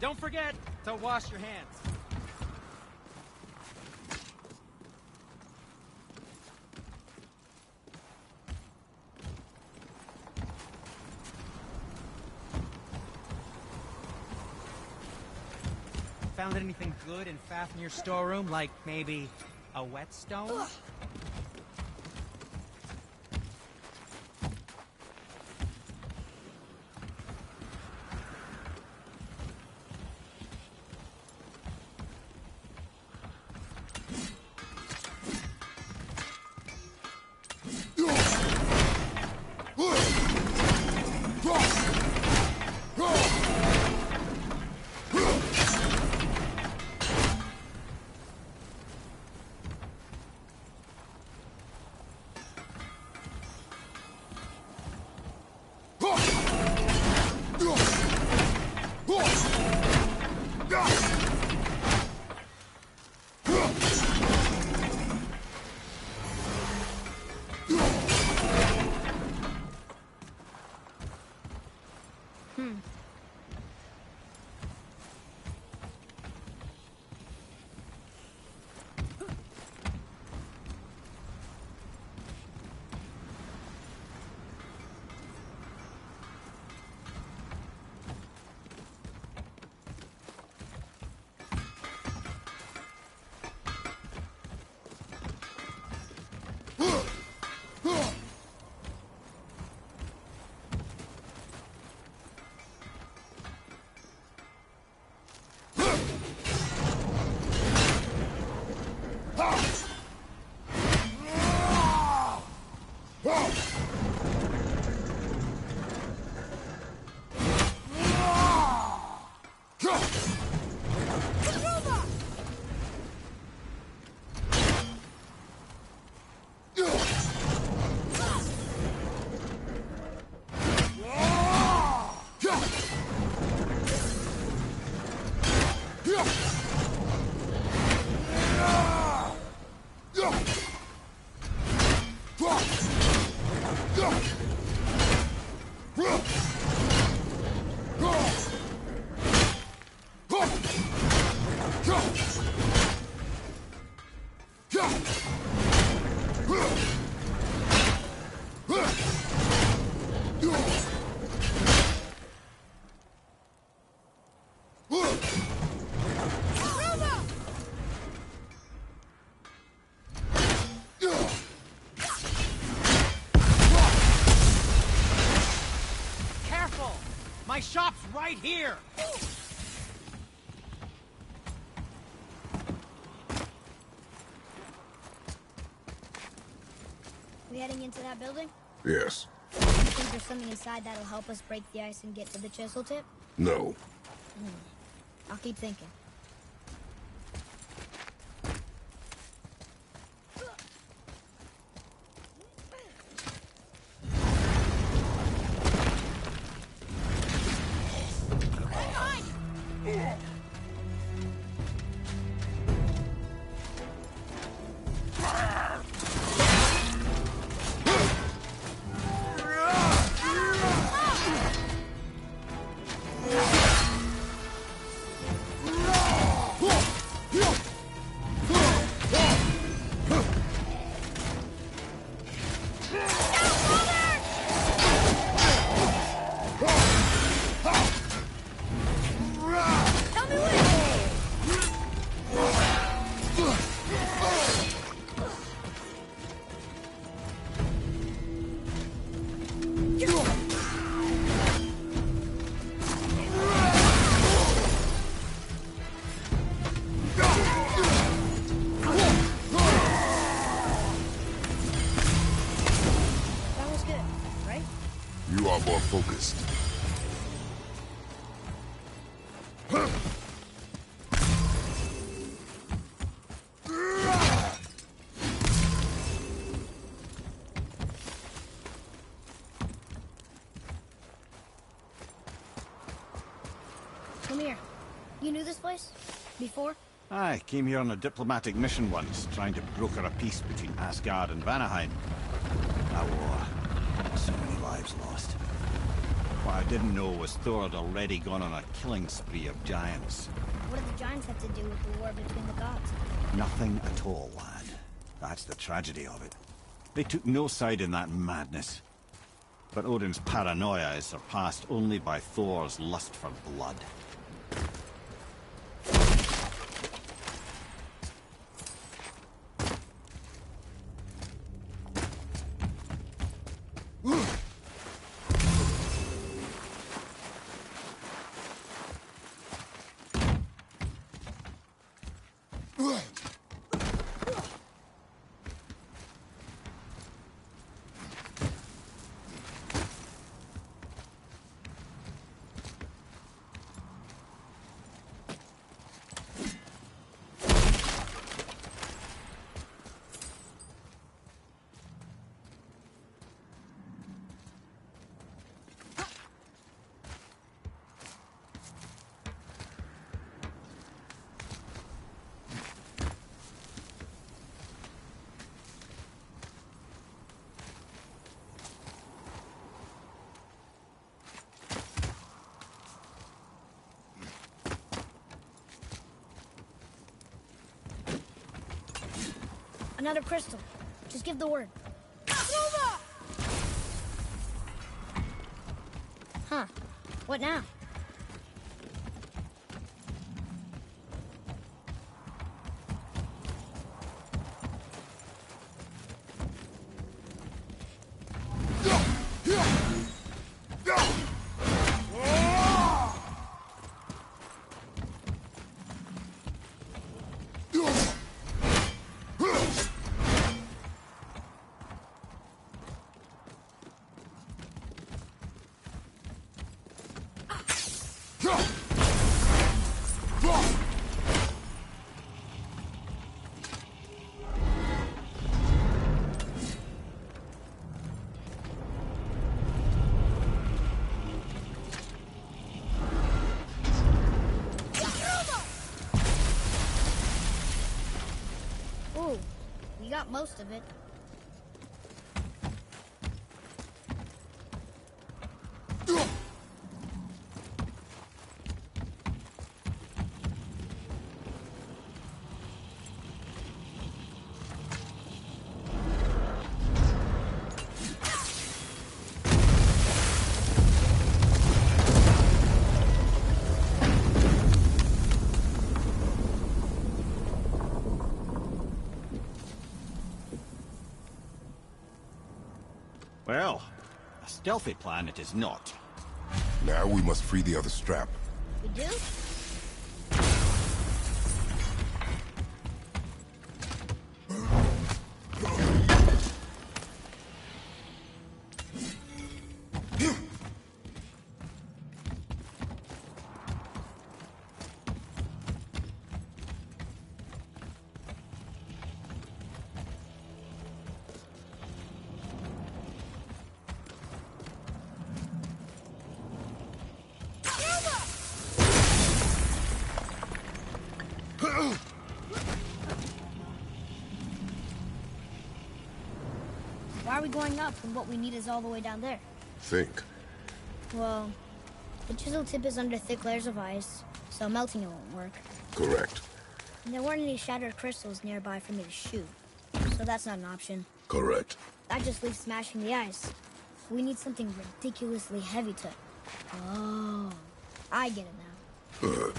Don't forget to wash your hands. Found anything good in Fafnir's storeroom? Like maybe a whetstone? Ugh. My shop's right here! We heading into that building? Yes. You think there's something inside that'll help us break the ice and get to the chisel tip? No. I'll keep thinking. You are more focused. Come here. You knew this place? Before? I came here on a diplomatic mission once, trying to broker a peace between Asgard and Vanaheim. That war. So many lives lost. What I didn't know was Thor had already gone on a killing spree of giants. What do the giants have to do with the war between the gods? Nothing at all, lad. That's the tragedy of it. They took no side in that madness. But Odin's paranoia is surpassed only by Thor's lust for blood. Another crystal. Just give the word. Huh. What now? Ooh, you got most of it. Well, a stealthy plan it is not. Now we must free the other strap. We do? Why are we going up when what we need is all the way down there? Think. Well, the chisel tip is under thick layers of ice, so melting it won't work. Correct. And there weren't any shattered crystals nearby for me to shoot, so that's not an option. Correct. That just leaves smashing the ice. We need something ridiculously heavy to... Oh, I get it now. Good.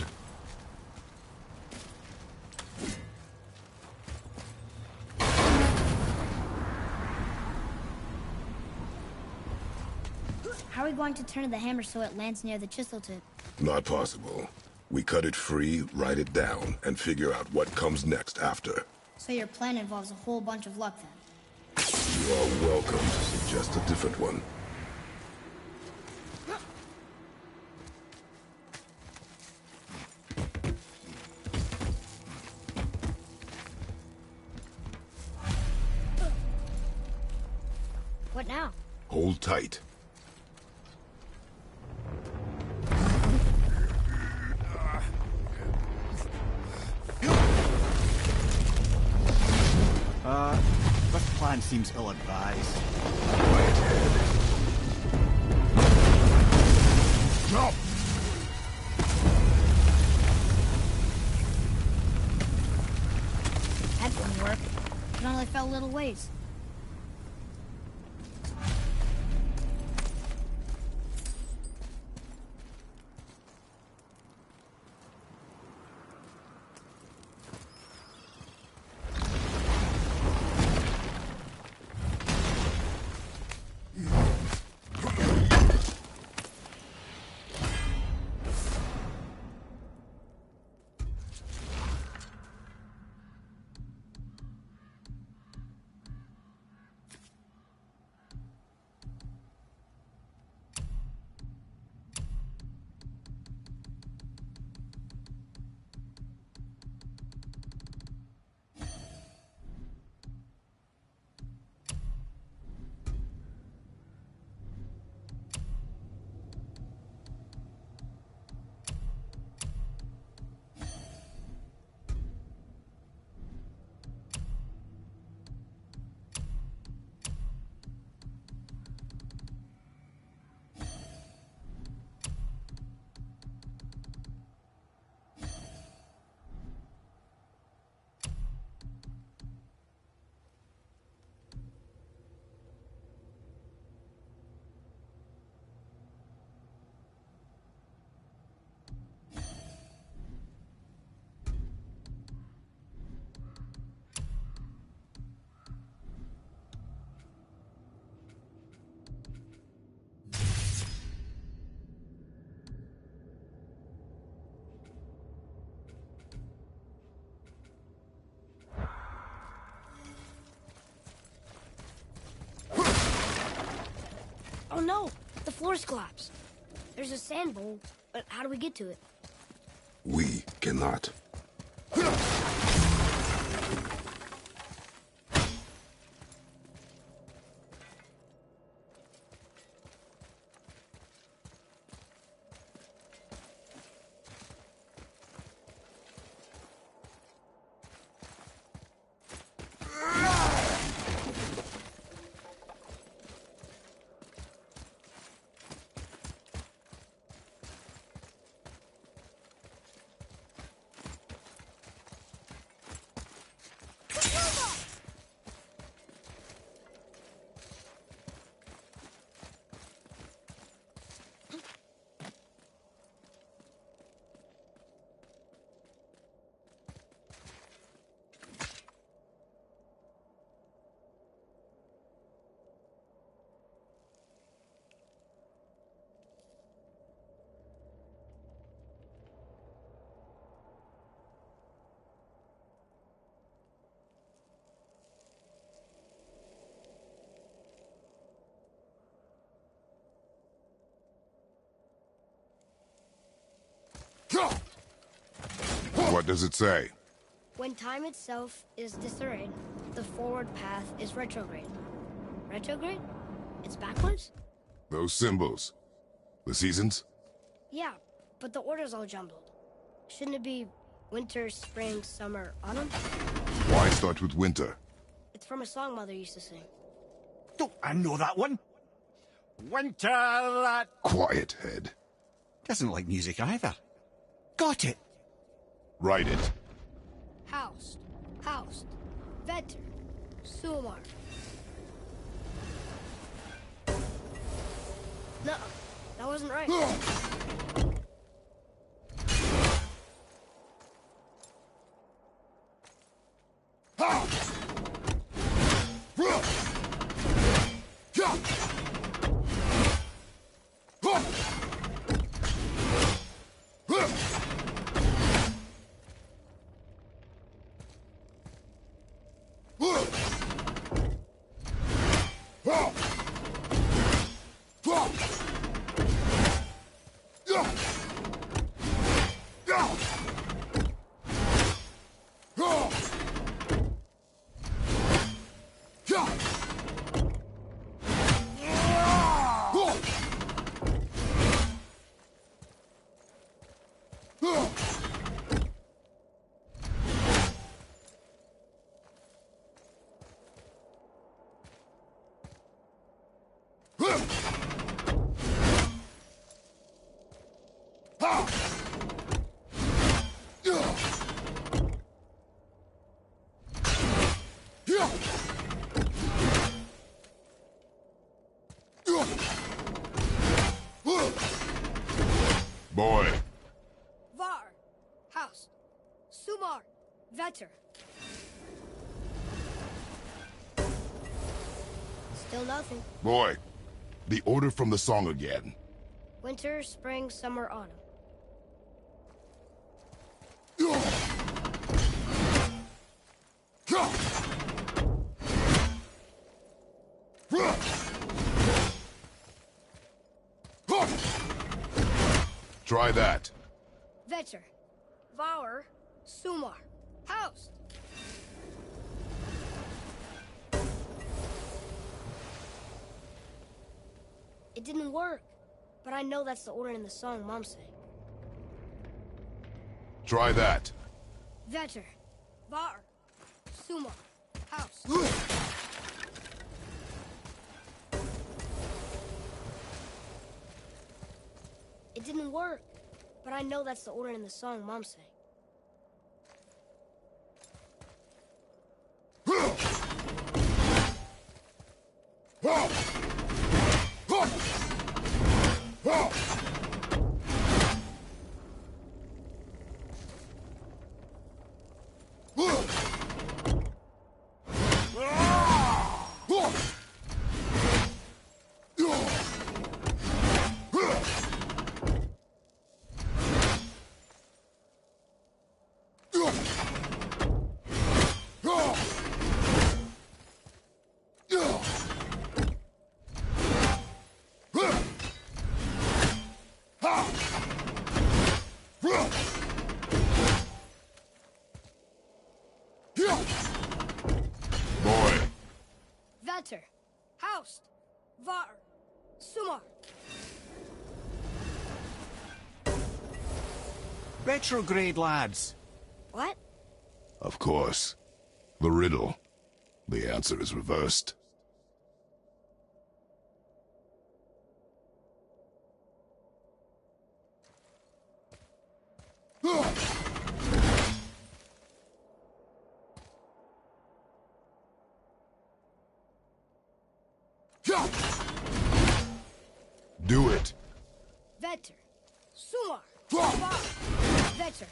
How are we going to turn the hammer so it lands near the chisel tip? Not possible. We cut it free, write it down, and figure out what comes next after. So your plan involves a whole bunch of luck then? You are welcome to suggest a different one. Hold tight. This plan seems ill-advised. Quiet head. Jump! That didn't work. It only fell little ways. Oh no! The floor's collapsed. There's a sand bowl, but how do we get to it? We cannot. What does it say? When time itself is disarrayed, the forward path is retrograde. Retrograde? It's backwards? Those symbols. The seasons? Yeah, but the order's all jumbled. Shouldn't it be winter, spring, summer, autumn? Why start with winter? It's from a song Mother used to sing. Don't I know that one? Winter that... Quiet head. Doesn't like music either. Got it. Write it. Haust, Haust, Vetter, Sumar. No, that wasn't right. Yeah! Boy. Var. House. Sumar. Vetter. Still nothing. Boy. The order from the song again. Winter, spring, summer, autumn. Try that. Vetter. Var. Sumar. House. It didn't work, but I know that's the order in the song Mom sang. Try that. Vetter. Var. Sumar. House. It didn't work, but I know that's the order in the song Mom sang. Boy. Vetter. House. Var. Sumar. Retrograde, lads. What? Of course. The riddle. The answer is reversed. Do it. Vetter. Sumar. Var. Vetter.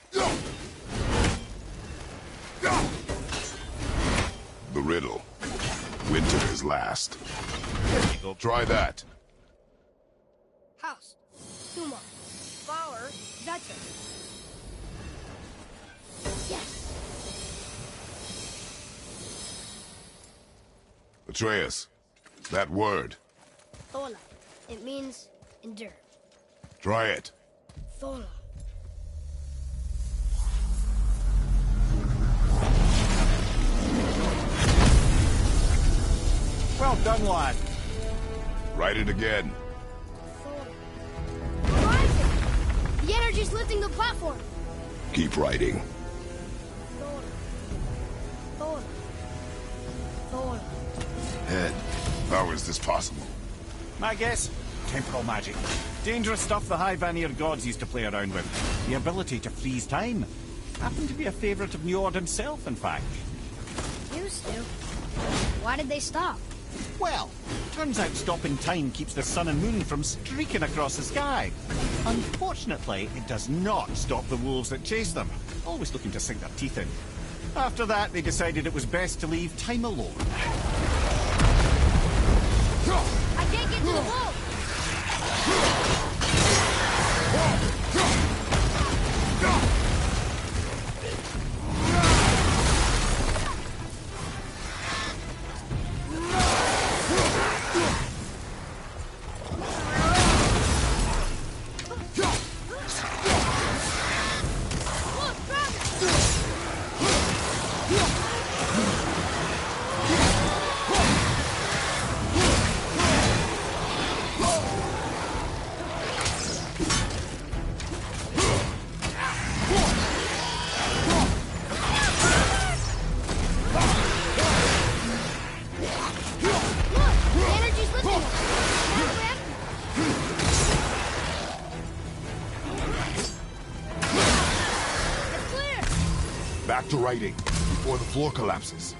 The riddle. Winter is last. Try that. House. Sumar. Var. Vetter. Yes. Atreus. That word. Thola. It means endure. Try it. Thola. Well done, lad. Write it again. Thola. Rising! The energy's lifting the platform. Keep writing. Thola. Thola. Thola. Head. How is this possible? My guess? Temporal magic. Dangerous stuff the High Vanir gods used to play around with. The ability to freeze time. Happened to be a favourite of Njord himself, in fact. Used to. Why did they stop? Well, turns out stopping time keeps the sun and moon from streaking across the sky. Unfortunately, it does not stop the wolves that chase them, always looking to sink their teeth in. After that, they decided it was best to leave time alone. I can't get to the wall! Back to writing, before the floor collapses.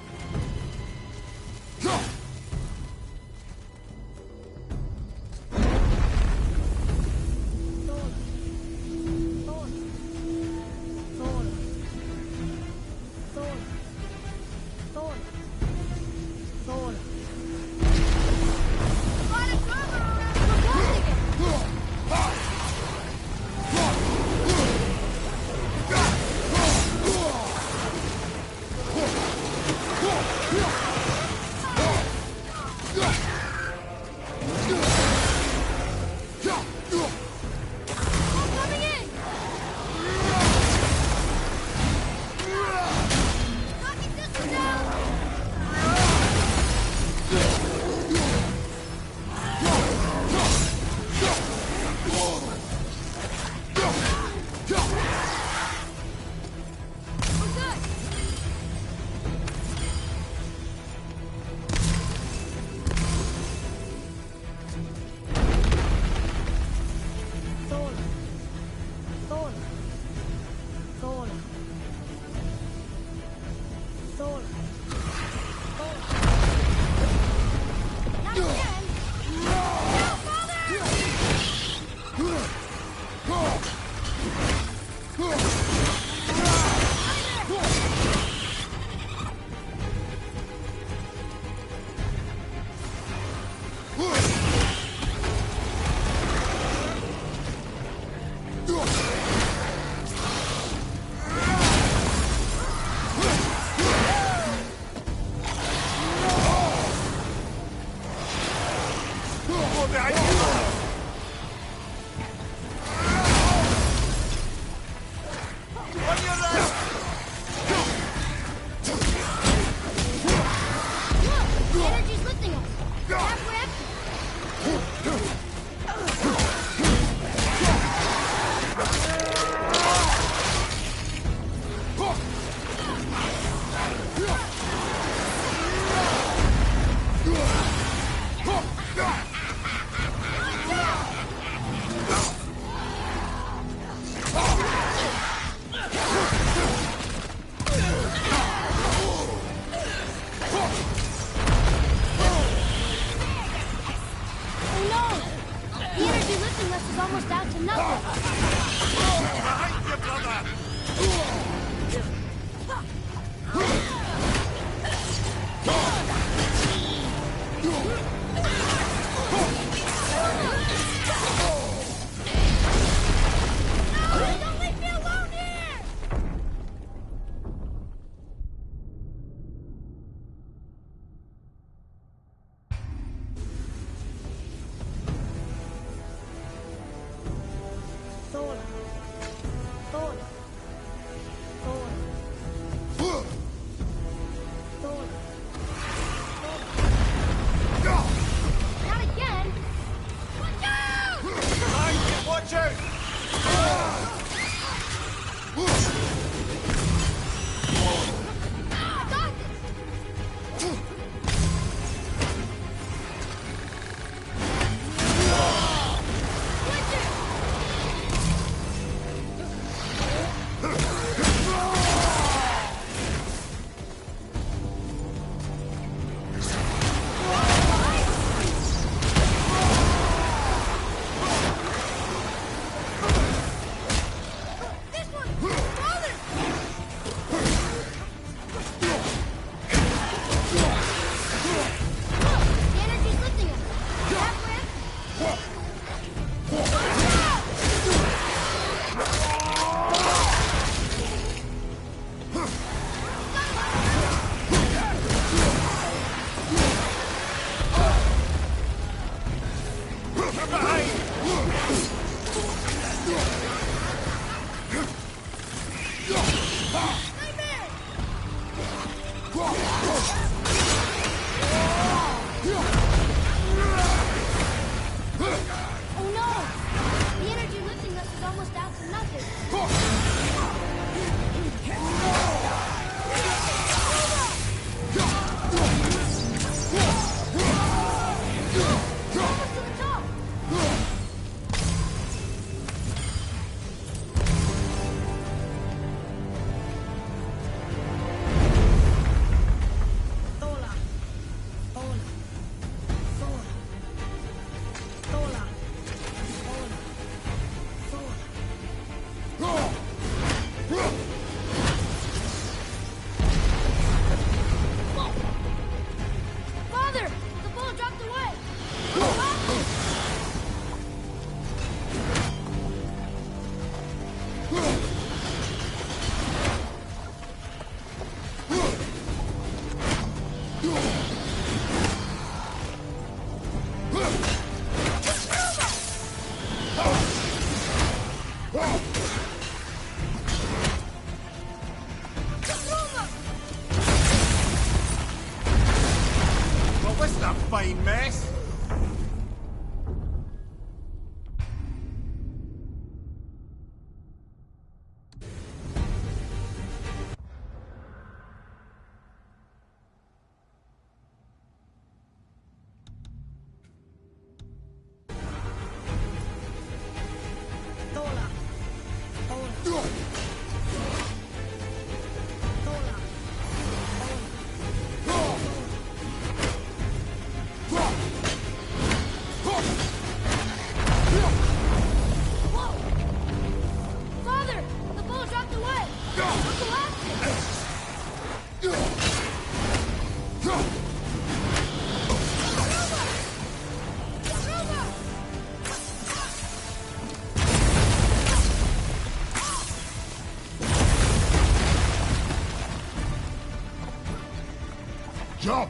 Jump!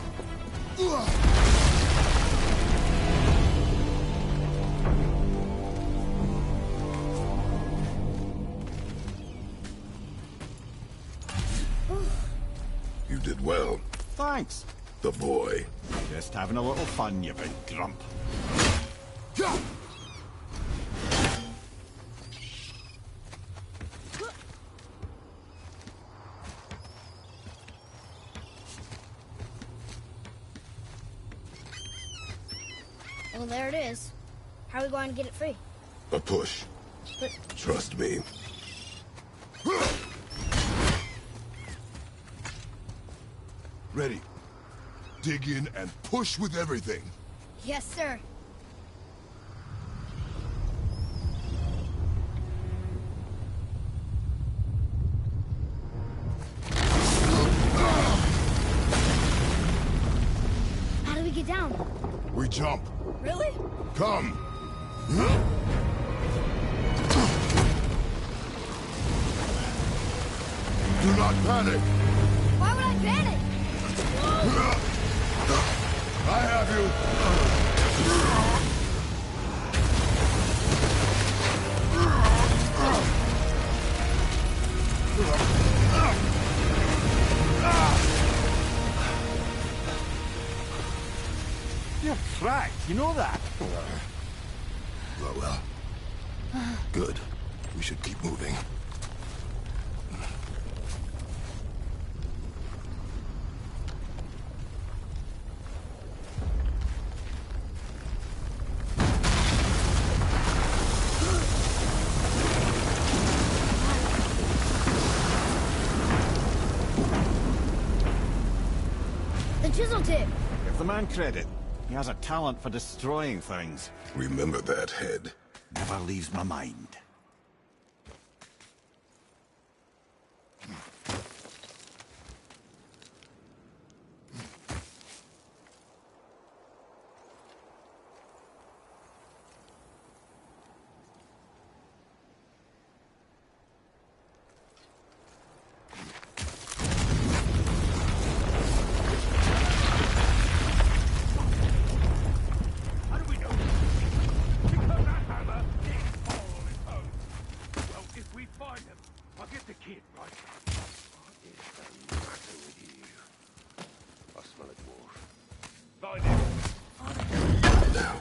You did well. Thanks. The boy. Just having a little fun, you big grump. Well, there it is. How are we going to get it free? A push. But Trust me. Ready. Dig in and push with everything. yes, sir. How do we get down? We jump. Really? Come. Do not panic. Why would I panic? I have you. You're cracked, you know that? Well. Good. We should keep moving. The chisel tip. Give the man credit. He has a talent for destroying things. Remember that head. Never leaves my mind. How do we know? Because that hammer didn't fall on its own. Well, if we find him, I'll get the kid, right? What is the matter with you? I smell a dwarf. Find him. Now.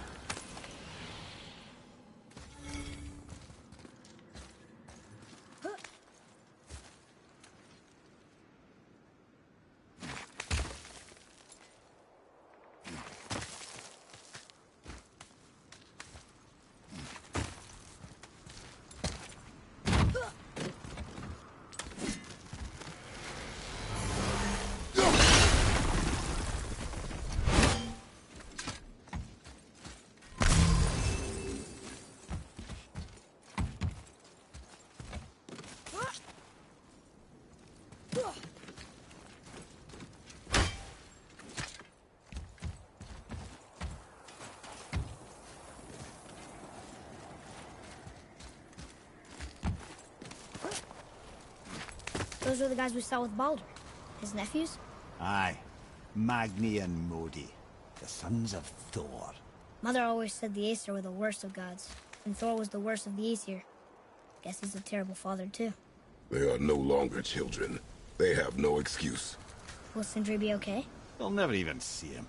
Those were the guys we saw with Baldur. His nephews? Aye. Magni and Modi. The sons of Thor. Mother always said the Aesir were the worst of gods, and Thor was the worst of the Aesir. Guess he's a terrible father, too. They are no longer children. They have no excuse. Will Sindri be okay? They'll never even see him.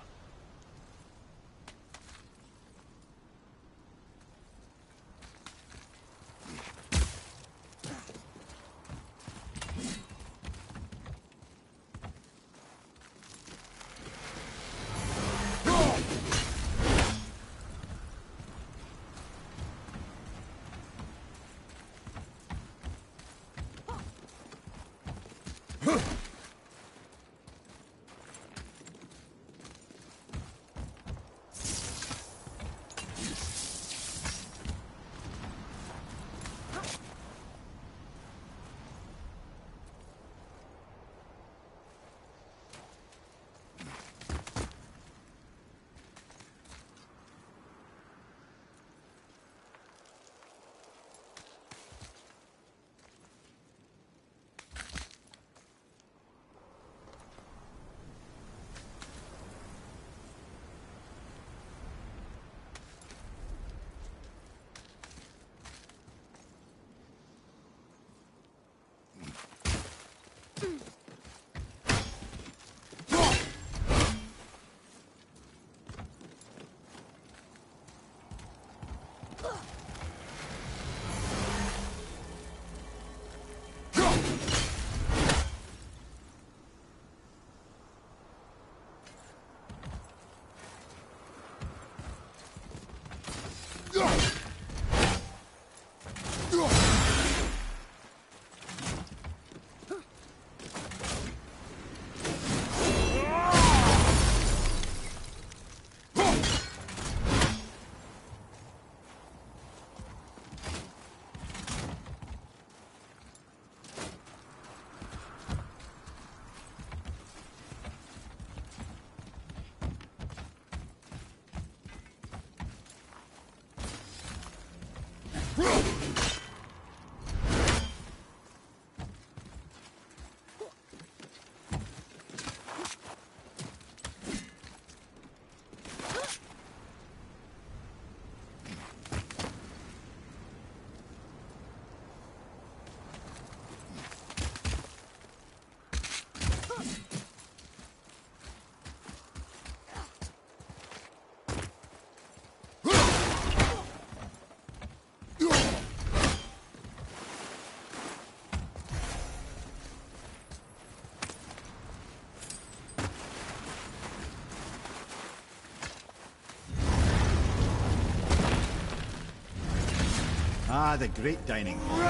Ah, the great dining hall.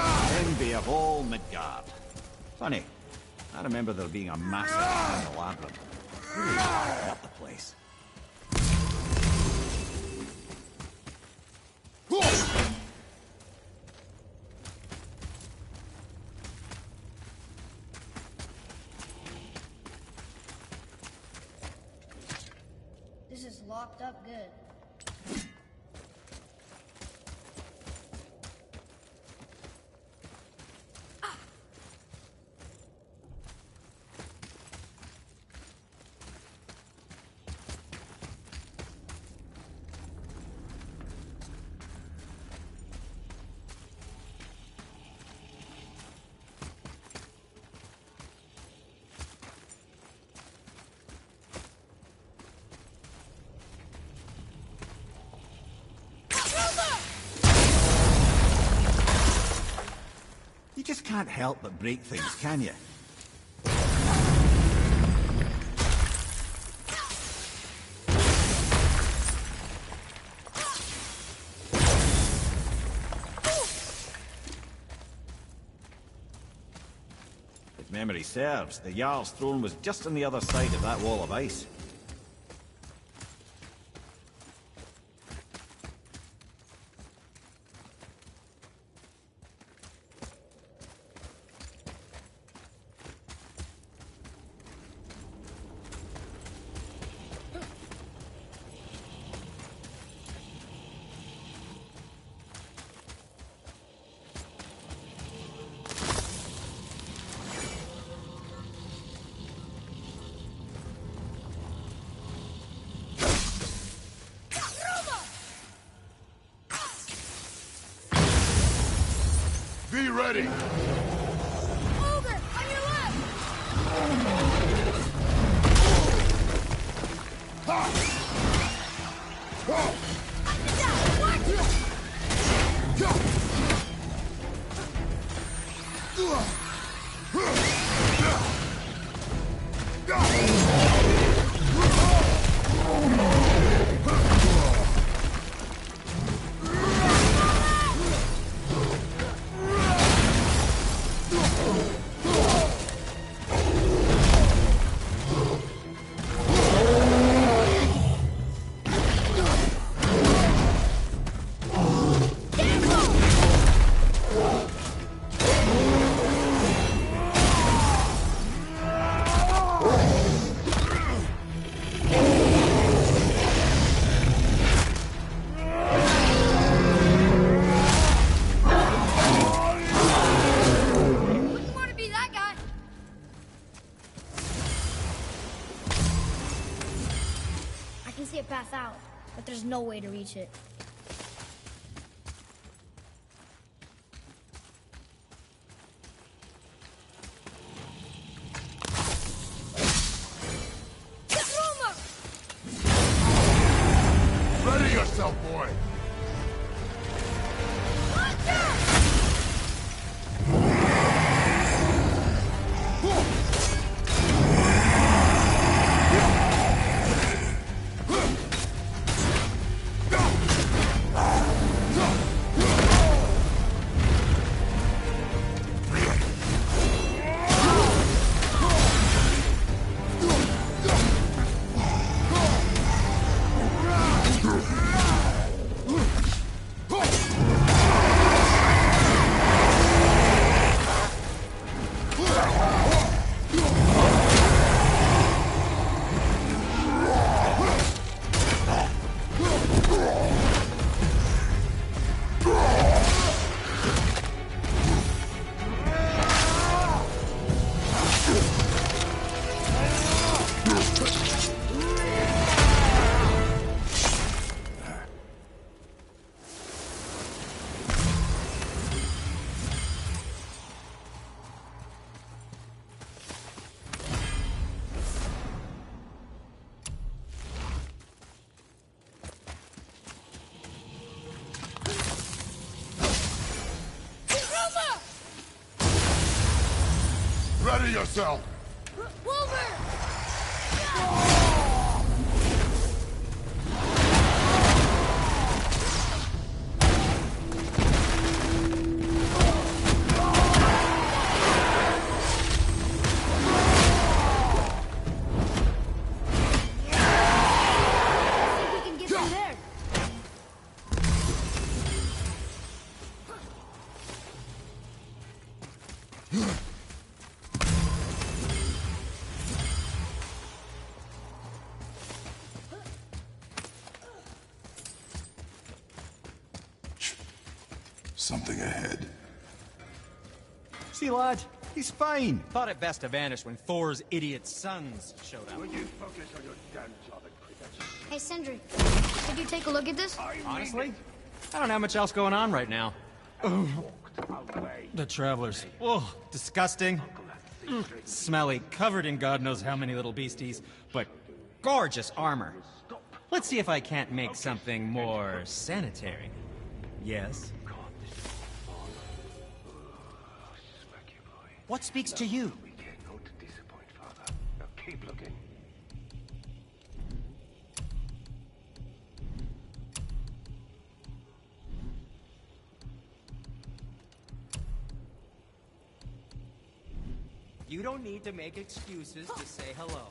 Envy of all Midgard. Funny, I remember there being a massive in the labyrinth. Really up the place. This is locked up good. You just can't help but break things, can you? If memory serves, the Jarl's throne was just on the other side of that wall of ice. Be ready! Ogre, on your left! Path out, but there's no way to reach it. Ready yourself, boy! Ready yourself! Something ahead. See, lad, he's fine. Thought it best to vanish when Thor's idiot sons showed up. Hey, Sindri, did you take a look at this? Honestly, I don't have much else going on right now. The travelers. Oh, disgusting. Smelly, covered in God knows how many little beasties, but gorgeous armor. Let's see if I can't make something more sanitary. Yes? What speaks to you? Keep looking. You don't need to make excuses to say hello.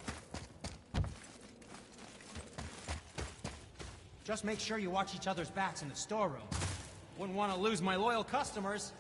Just make sure you watch each other's backs in the storeroom. Wouldn't want to lose my loyal customers.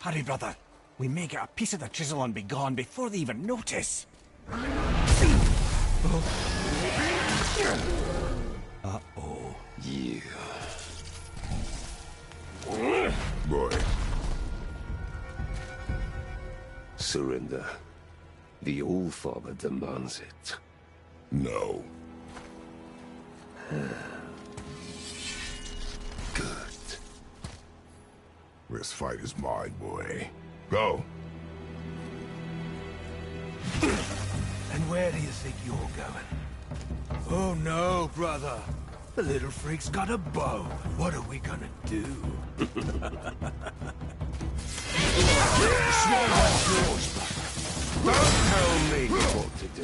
Hurry, brother. We may get a piece of the chisel and be gone before they even notice. Uh-oh. Yeah. Boy. Surrender. The All-Father demands it. No. Good. This fight is mine, boy. Go. And where do you think you're going? Oh no, brother. The little freak's got a bow. What are we gonna do? Don't tell me what to do.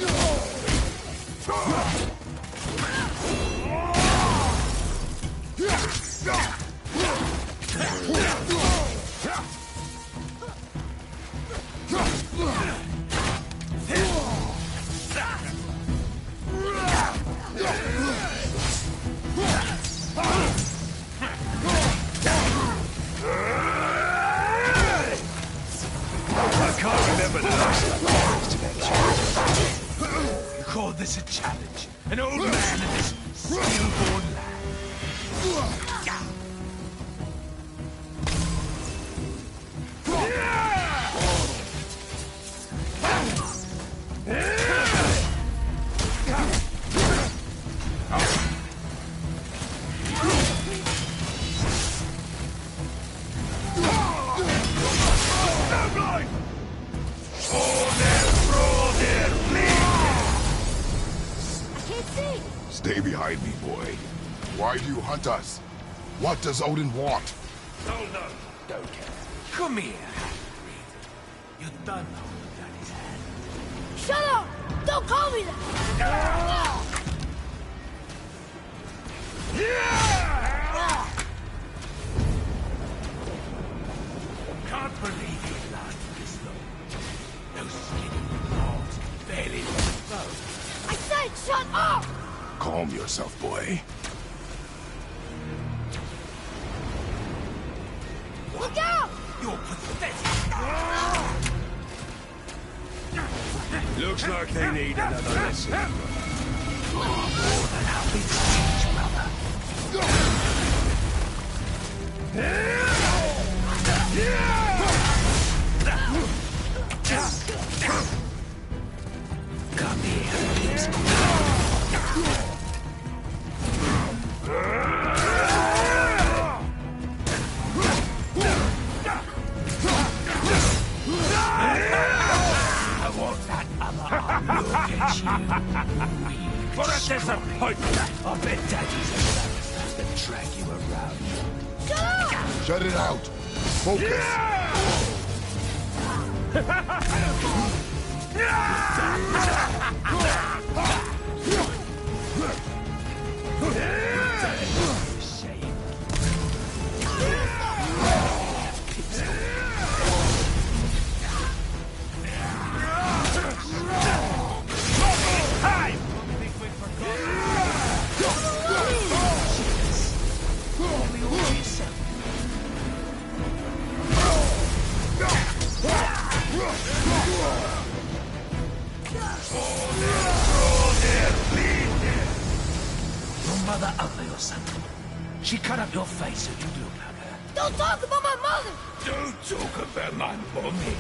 You call this a challenge? An old man in this stillborn land? Stay behind me, boy. Why do you hunt us? What does Odin want? Hold on. Don't care. Come here, half-breed. You don't know who got his hand. Shut up! Don't call me that! Can't believe he lasted this long. No skin, balls, barely left bone. I said shut up! Calm yourself, boy. Look out! You're pathetic. Looks like they need another lesson. More than happy to teach, brother. Come here, please. I want that other arm. Look at you. What a disappointment! I bet Daddy's embarrassed has to drag you around. Shut up! Shut it out. Focus. Shame. Your mother ugly or something. She cut up your face so you look like her. Don't talk about my mother! Don't talk about my mommy.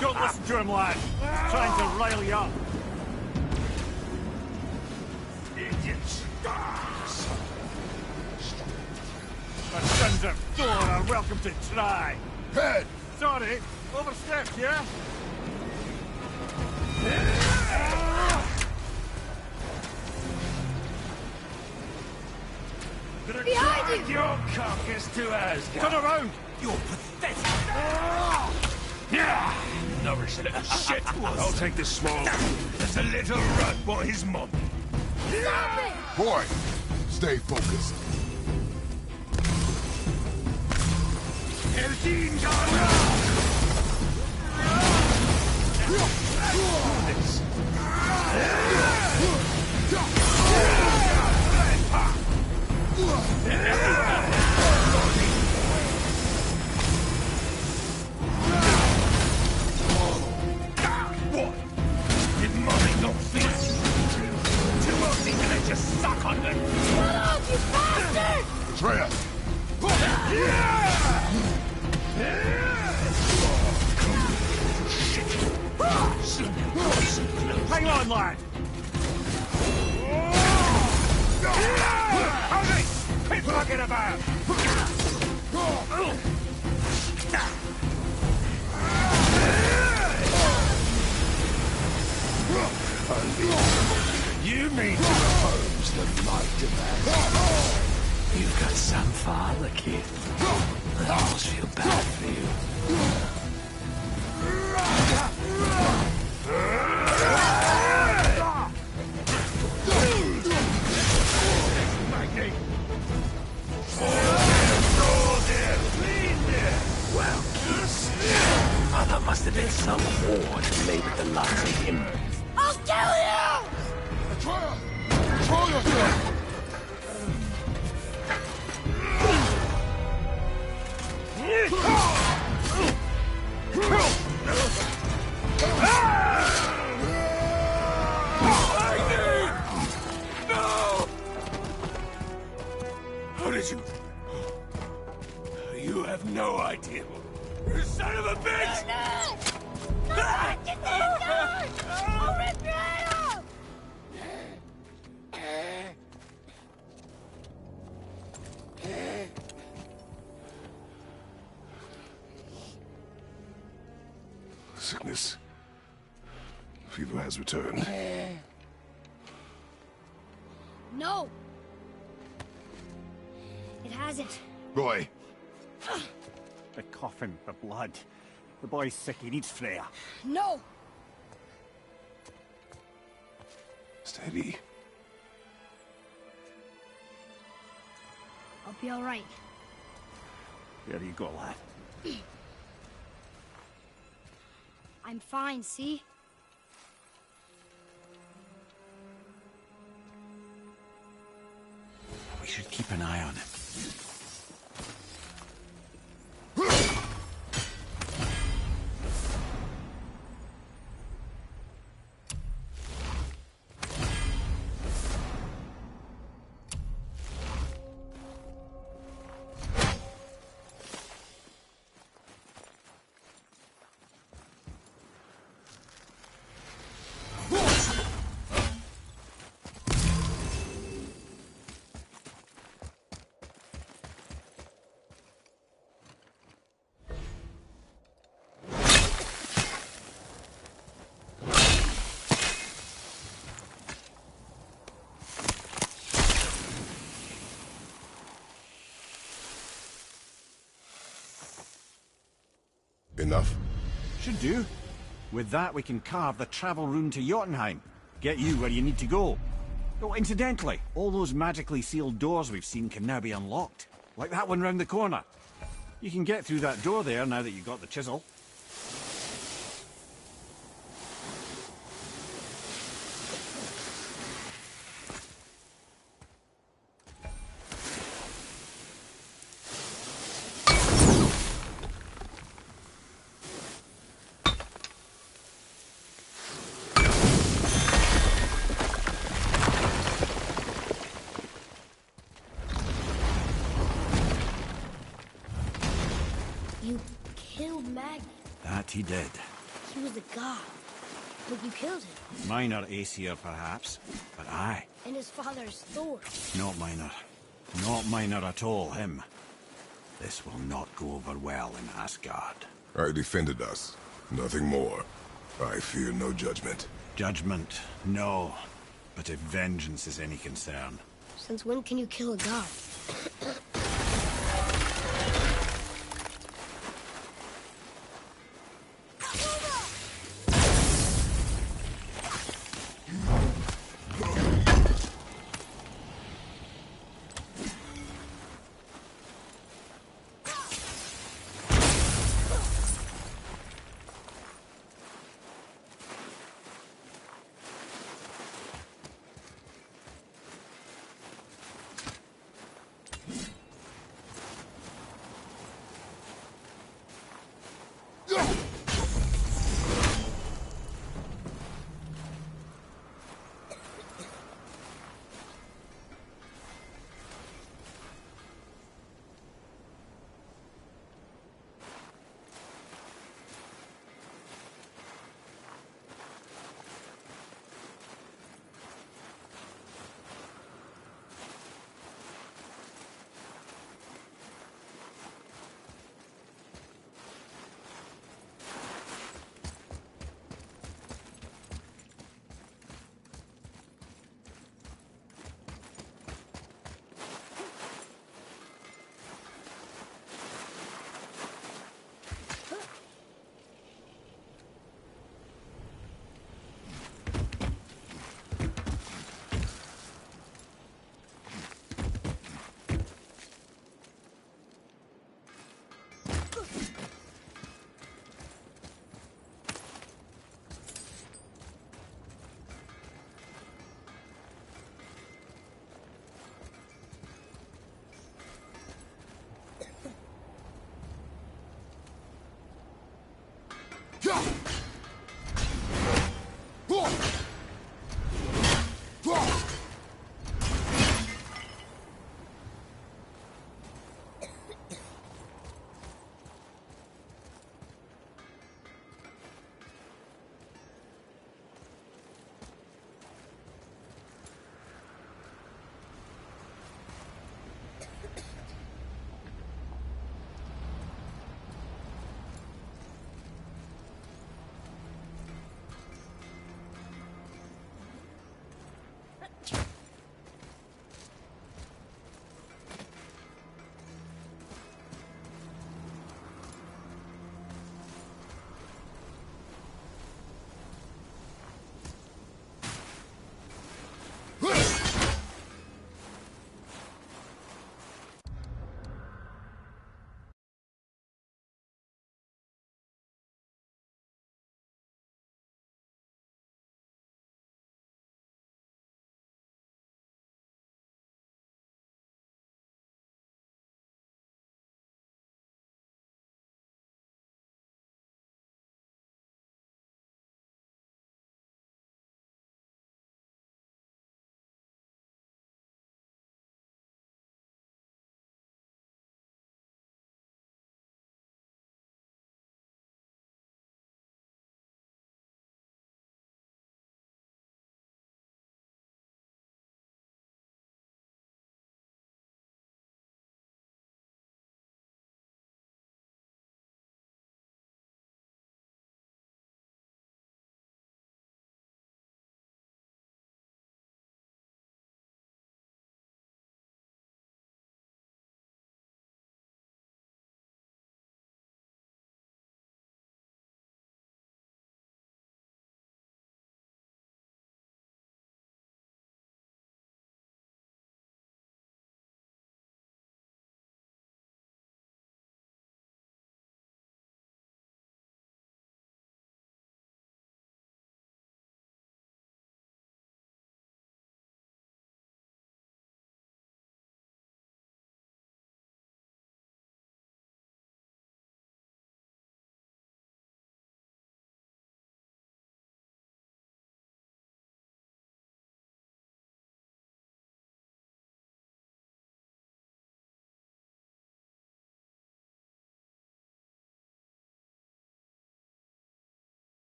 Don't listen to him, lad. Trying to rile you up. Idiots. The sons of Thor are welcome to try. Head. Sorry, overstepped, yeah? Behind you! Your carcass to Asgard. Turn around! You're pathetic. Yeah. Nourish little shit. I'll take this small. There's a little rug by his mom. Stop it! Boy, stay focused. Elgin Garner! What? Did mommy not feel too ugly to let you suck on them? Shut up, you bastard! Atreus. Hang on, lad! Hurry! Quit fucking about! You mean to oppose the might of that? You've got some father, kid. I almost feel bad for you. Well, kiss. Mother must have been some whore to lay with the likes of him. I'll kill you! Atreus. Control yourself. How did you... You have no idea. You son of a bitch! Get this gun! I'll rip your head off! Sickness. Fever has returned. No! It hasn't. Roy, The coffin, the blood. The boy's sick, he needs Freya. No! steady. I'll be alright. There you go, lad. I'm fine, see? We should keep an eye on him. Enough? Should do. With that, we can carve the travel rune to Jotunheim. Get you where you need to go. Oh, incidentally, all those magically sealed doors we've seen can now be unlocked. Like that one round the corner. You can get through that door there now that you've got the chisel. You killed Magni. That he did. He was a god. But you killed him. Minor Aesir, perhaps, but aye. And his father's Thor. Not minor. Not minor at all, him. This will not go over well in Asgard. I defended us. Nothing more. I fear no judgment. Judgment, no. But if vengeance is any concern... Since when can you kill a god?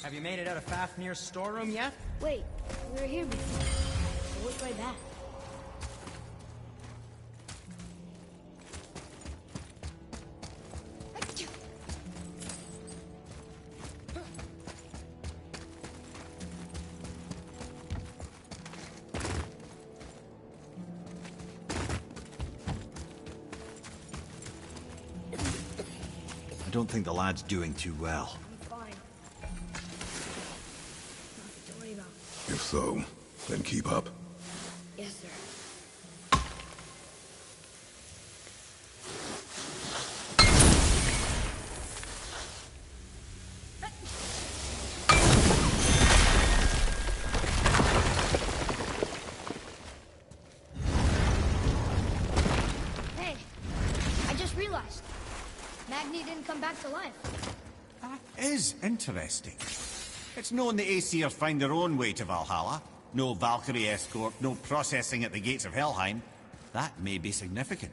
Have you made it out of Fafnir's storeroom yet? Wait, we were here before. So which way back? I don't think the lad's doing too well. I'm fine. Nothing to worry about. If so, then keep up. Yes, sir. Hey, I just realized. Magni didn't come back to life. That is interesting. It's known the Aesir find their own way to Valhalla. No Valkyrie escort, no processing at the gates of Helheim. That may be significant.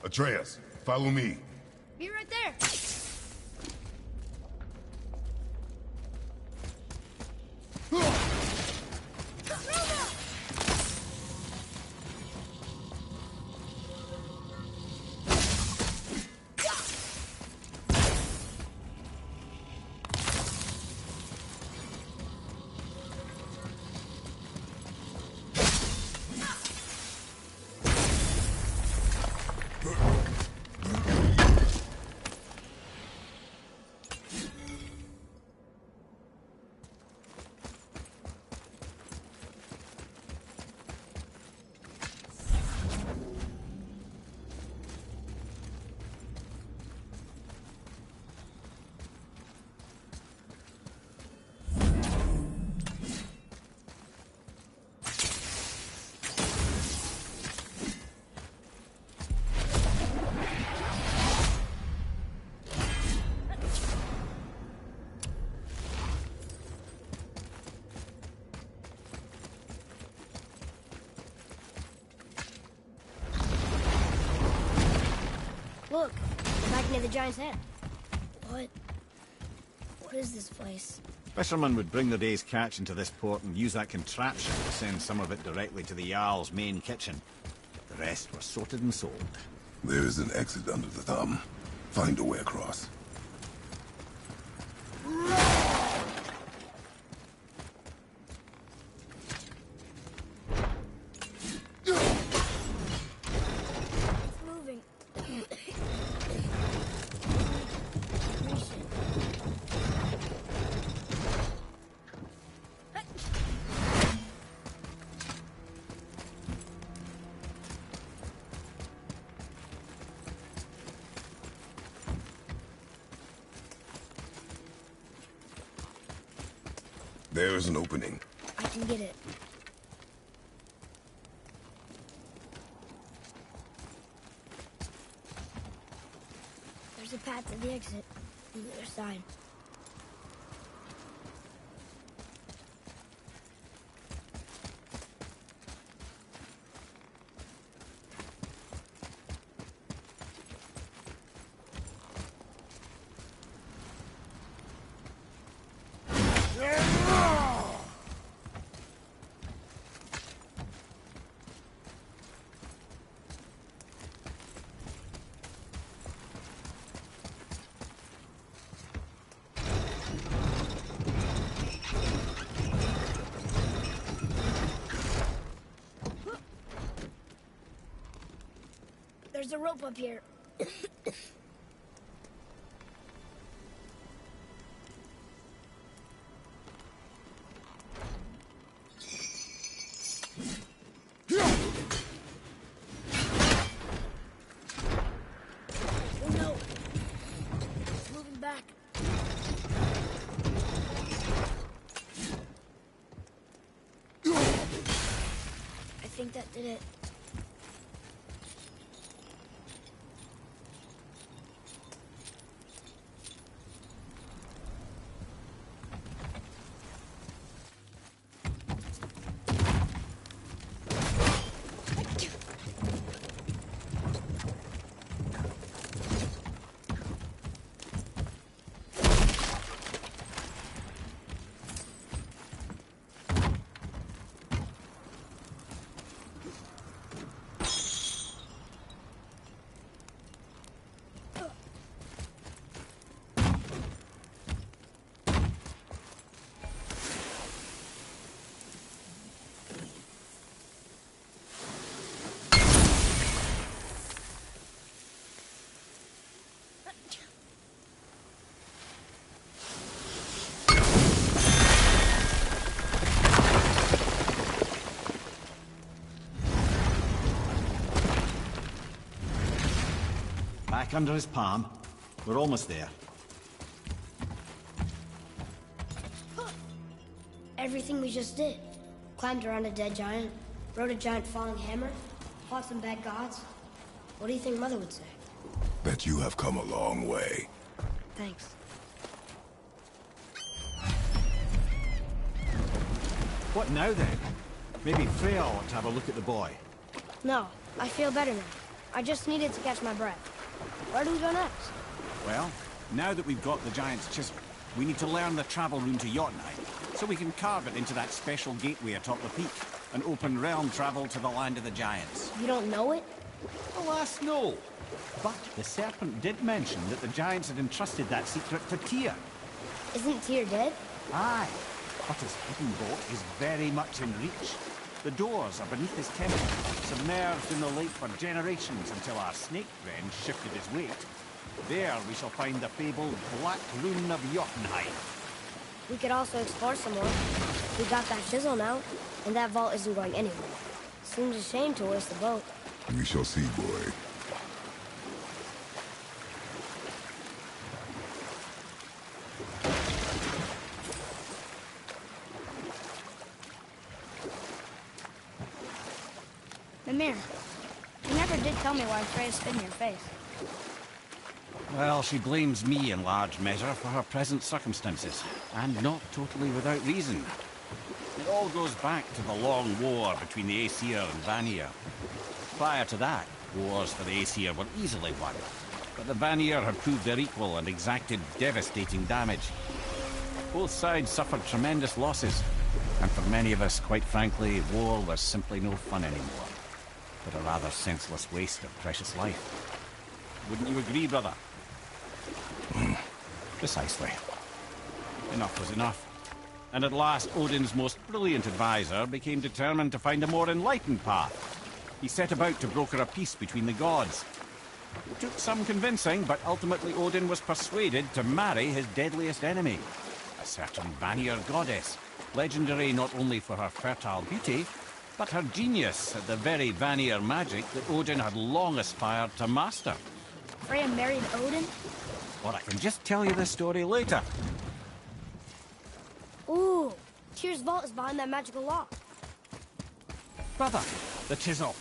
Atreus, follow me. Be right there. Look, back near the giant's head. What is this place? Fishermen would bring their day's catch into this port and use that contraption to send some of it directly to the Jarl's main kitchen. The rest were sorted and sold. There is an exit under the thumb. Find a way across. It's moving. There is an opening. I can get it. There's a path to the exit on the other side. There's a rope up here. Oh no! It's moving back. I think that did it. Back under his palm. We're almost there. Everything we just did. Climbed around a dead giant, rode a giant falling hammer, fought some bad gods. What do you think Mother would say? That you have come a long way. Thanks. What now then? Maybe Freya ought to have a look at the boy. No, I feel better now. I just needed to catch my breath. Where do we go next? Well, now that we've got the giant's chisel, we need to learn the travel rune to Jotunheim, so we can carve it into that special gateway atop the peak, and open realm travel to the land of the giants. You don't know it? Alas, no. But the serpent did mention that the giants had entrusted that secret to Tyr. Isn't Tyr dead? Aye, but his hidden boat is very much in reach. The doors are beneath his temple, submerged in the lake for generations until our snake friend shifted his weight. There we shall find the fabled Black Rune of Jotunheim. We could also explore some more. We got that chisel now, and that vault isn't going anywhere. Seems a shame to waste the boat. We shall see, boy. Mimir, you never did tell me why Freya spit in your face. Well, she blames me in large measure for her present circumstances, and not totally without reason. It all goes back to the long war between the Aesir and Vanir. Prior to that, wars for the Aesir were easily won, but the Vanir had proved their equal and exacted devastating damage. Both sides suffered tremendous losses, and for many of us, quite frankly, war was simply no fun anymore, but a rather senseless waste of precious life. Wouldn't you agree, brother? Precisely. Enough was enough. And at last, Odin's most brilliant advisor became determined to find a more enlightened path. He set about to broker a peace between the gods. It took some convincing, but ultimately Odin was persuaded to marry his deadliest enemy, a certain Vanir goddess, legendary not only for her fertile beauty, but her genius at the very Vanir magic that Odin had long aspired to master. Freya married Odin? Or I can just tell you this story later. Ooh, Tyr's vault is behind that magical lock. Brother, the chisel.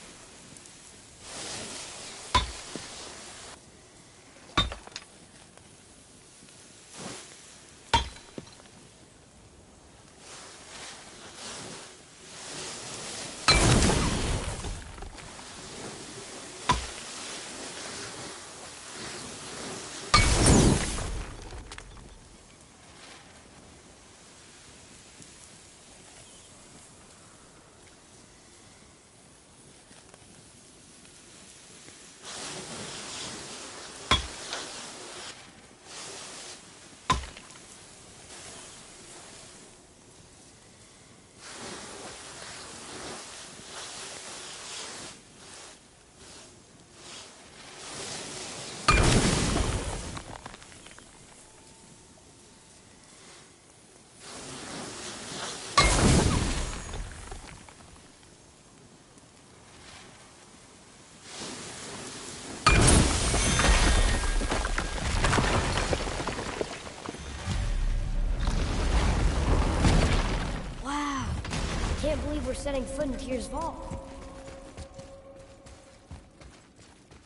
were setting foot in Tyr's vault.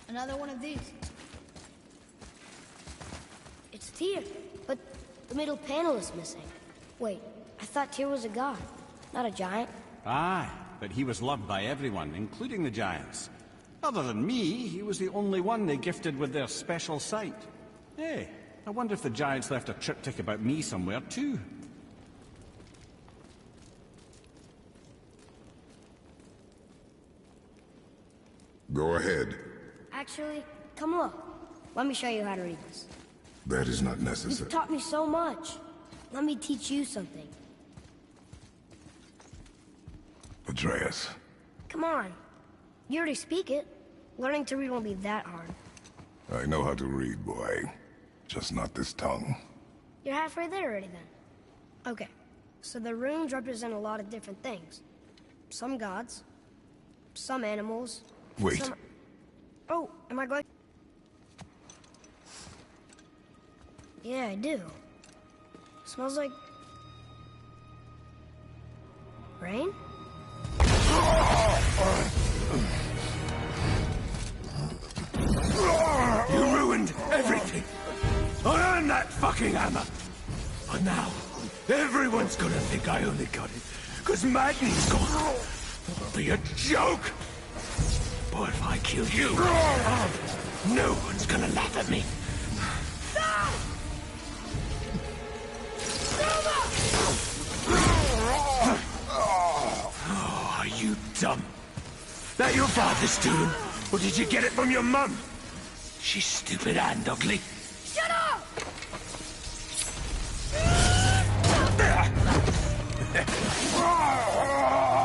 Another one of these. It's Tyr, but the middle panel is missing. Wait, I thought Tyr was a god, not a giant. Aye, but he was loved by everyone, including the giants. Other than me, he was the only one they gifted with their special sight. Hey, I wonder if the giants left a triptych about me somewhere, too. Go ahead. Actually, come look. Let me show you how to read this. That is not necessary. You've taught me so much. Let me teach you something. Atreus. Come on. You already speak it. Learning to read won't be that hard. I know how to read, boy. Just not this tongue. You're halfway there already then. Okay, so the runes represent a lot of different things. Some gods, some animals. Wait. Some... Oh, am I going? Yeah, I do. Smells like... rain? You ruined everything! I earned that fucking hammer! But now, everyone's gonna think I only got it because Magni's gone. It'll be a joke! But if I kill you, no one's gonna laugh at me. Oh, are you dumb? That your father's doing? Or did you get it from your mum? She's stupid and ugly. Shut up!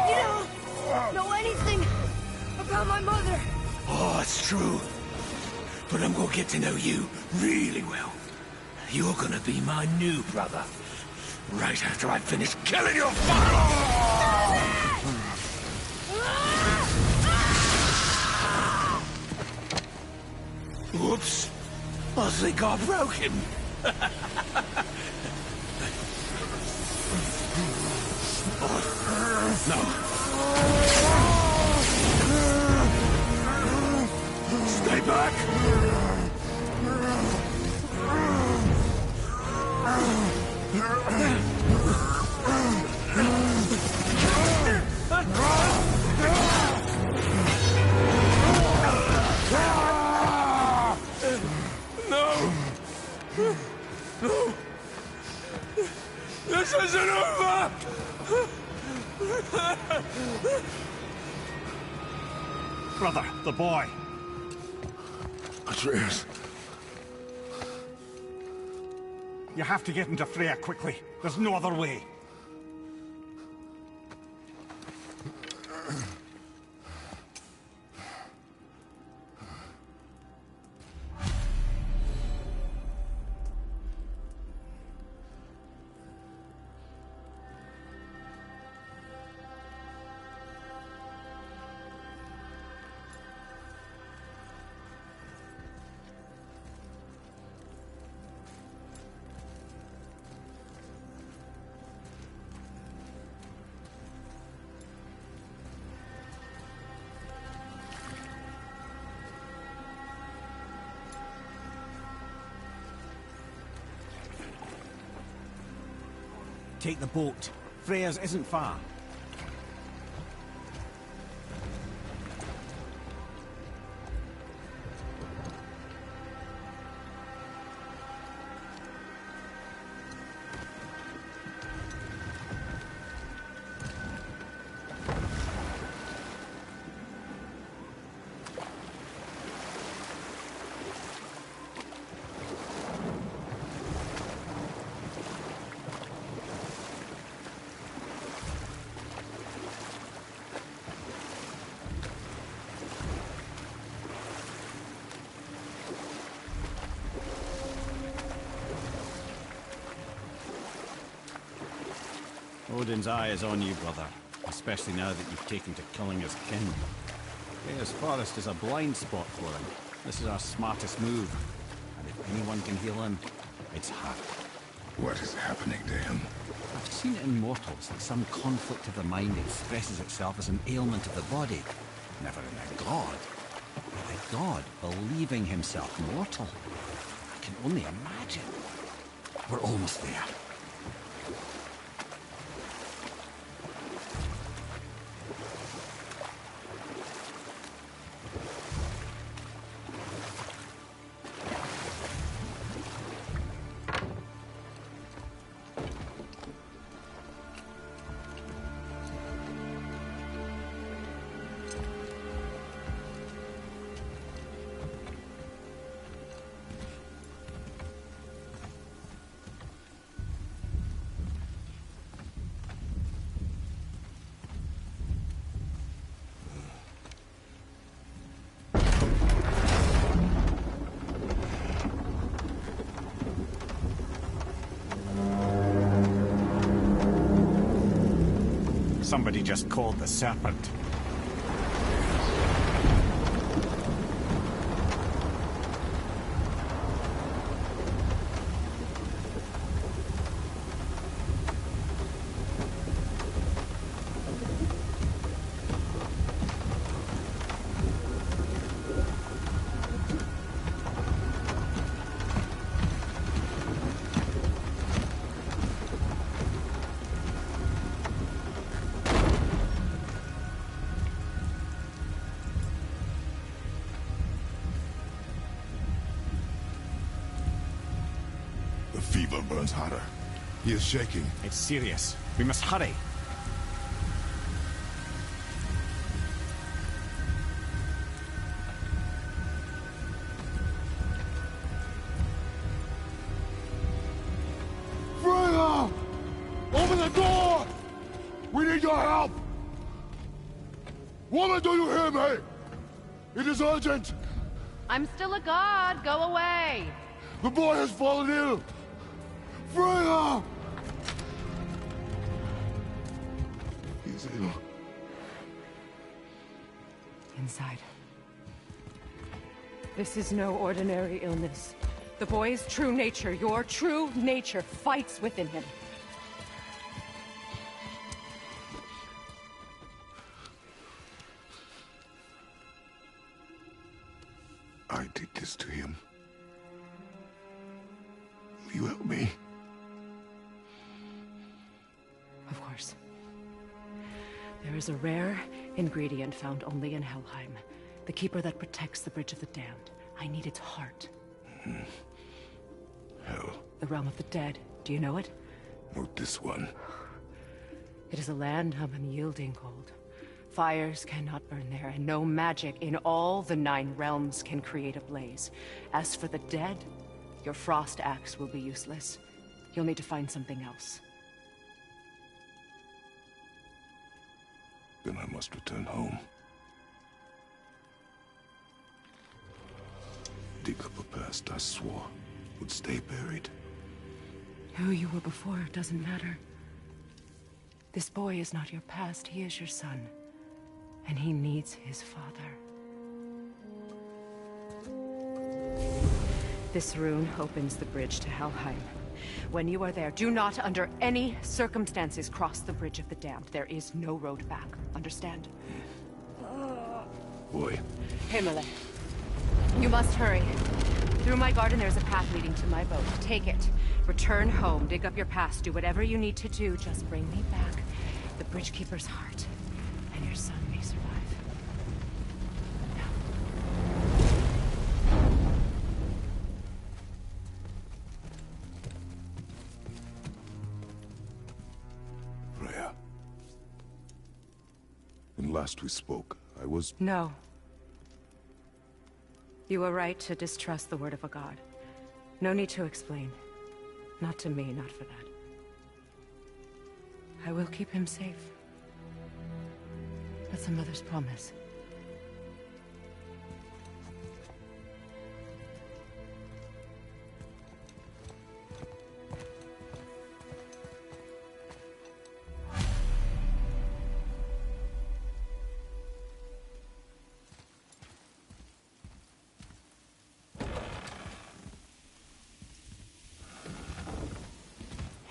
You don't know anything about my mother. Oh, it's true. But I'm gonna get to know you really well. You're gonna be my new brother. Right after I finish killing your father! Whoops. I think I broke him. No. Stay back! No! No! This isn't over! Brother, the boy. Atreus. You have to get into Freya quickly. There's no other way. Take the boat. Freya's isn't far. Odin's eye is on you, brother. Especially now that you've taken to killing his kin. Freya's forest is a blind spot for him. This is our smartest move. And if anyone can heal him, it's her. What is happening to him? I've seen it in mortals that some conflict of the mind expresses itself as an ailment of the body. Never in a god. But a god believing himself mortal. I can only imagine. We're almost there. Somebody just called the Serpent. Fever burns hotter. He is shaking. It's serious. We must hurry. Freya! Open the door! We need your help! Woman, do you hear me? It is urgent! I'm still a god. Go away. The boy has fallen ill! Freya! He's ill. Inside. This is no ordinary illness. The boy's true nature, your true nature, fights within him. I did this to him. Will you help me? Of course. There is a rare ingredient found only in Helheim. The keeper that protects the Bridge of the Damned. I need its heart. Hell. The realm of the dead. Do you know it? Not this one. It is a land of unyielding cold. Fires cannot burn there, and no magic in all the 9 realms can create a blaze. As for the dead, your frost axe will be useless. You'll need to find something else. Then I must return home. Dig up a past I swore would stay buried. Who you were before doesn't matter. This boy is not your past, he is your son. And he needs his father. This rune opens the bridge to Helheim. When you are there, do not under any circumstances cross the Bridge of the Damned. There is no road back. Understand? Boy. Himalay. You must hurry. Through my garden there's a path leading to my boat. Take it. Return home, dig up your past, do whatever you need to do. Just bring me back the Bridgekeeper's heart, and your son may survive. Freya. When last we spoke, I was... No. You were right to distrust the word of a god. No need to explain. Not to me, not for that. I will keep him safe. That's a mother's promise.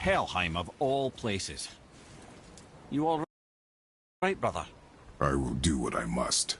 Helheim of all places. You all right, brother? I will do what I must.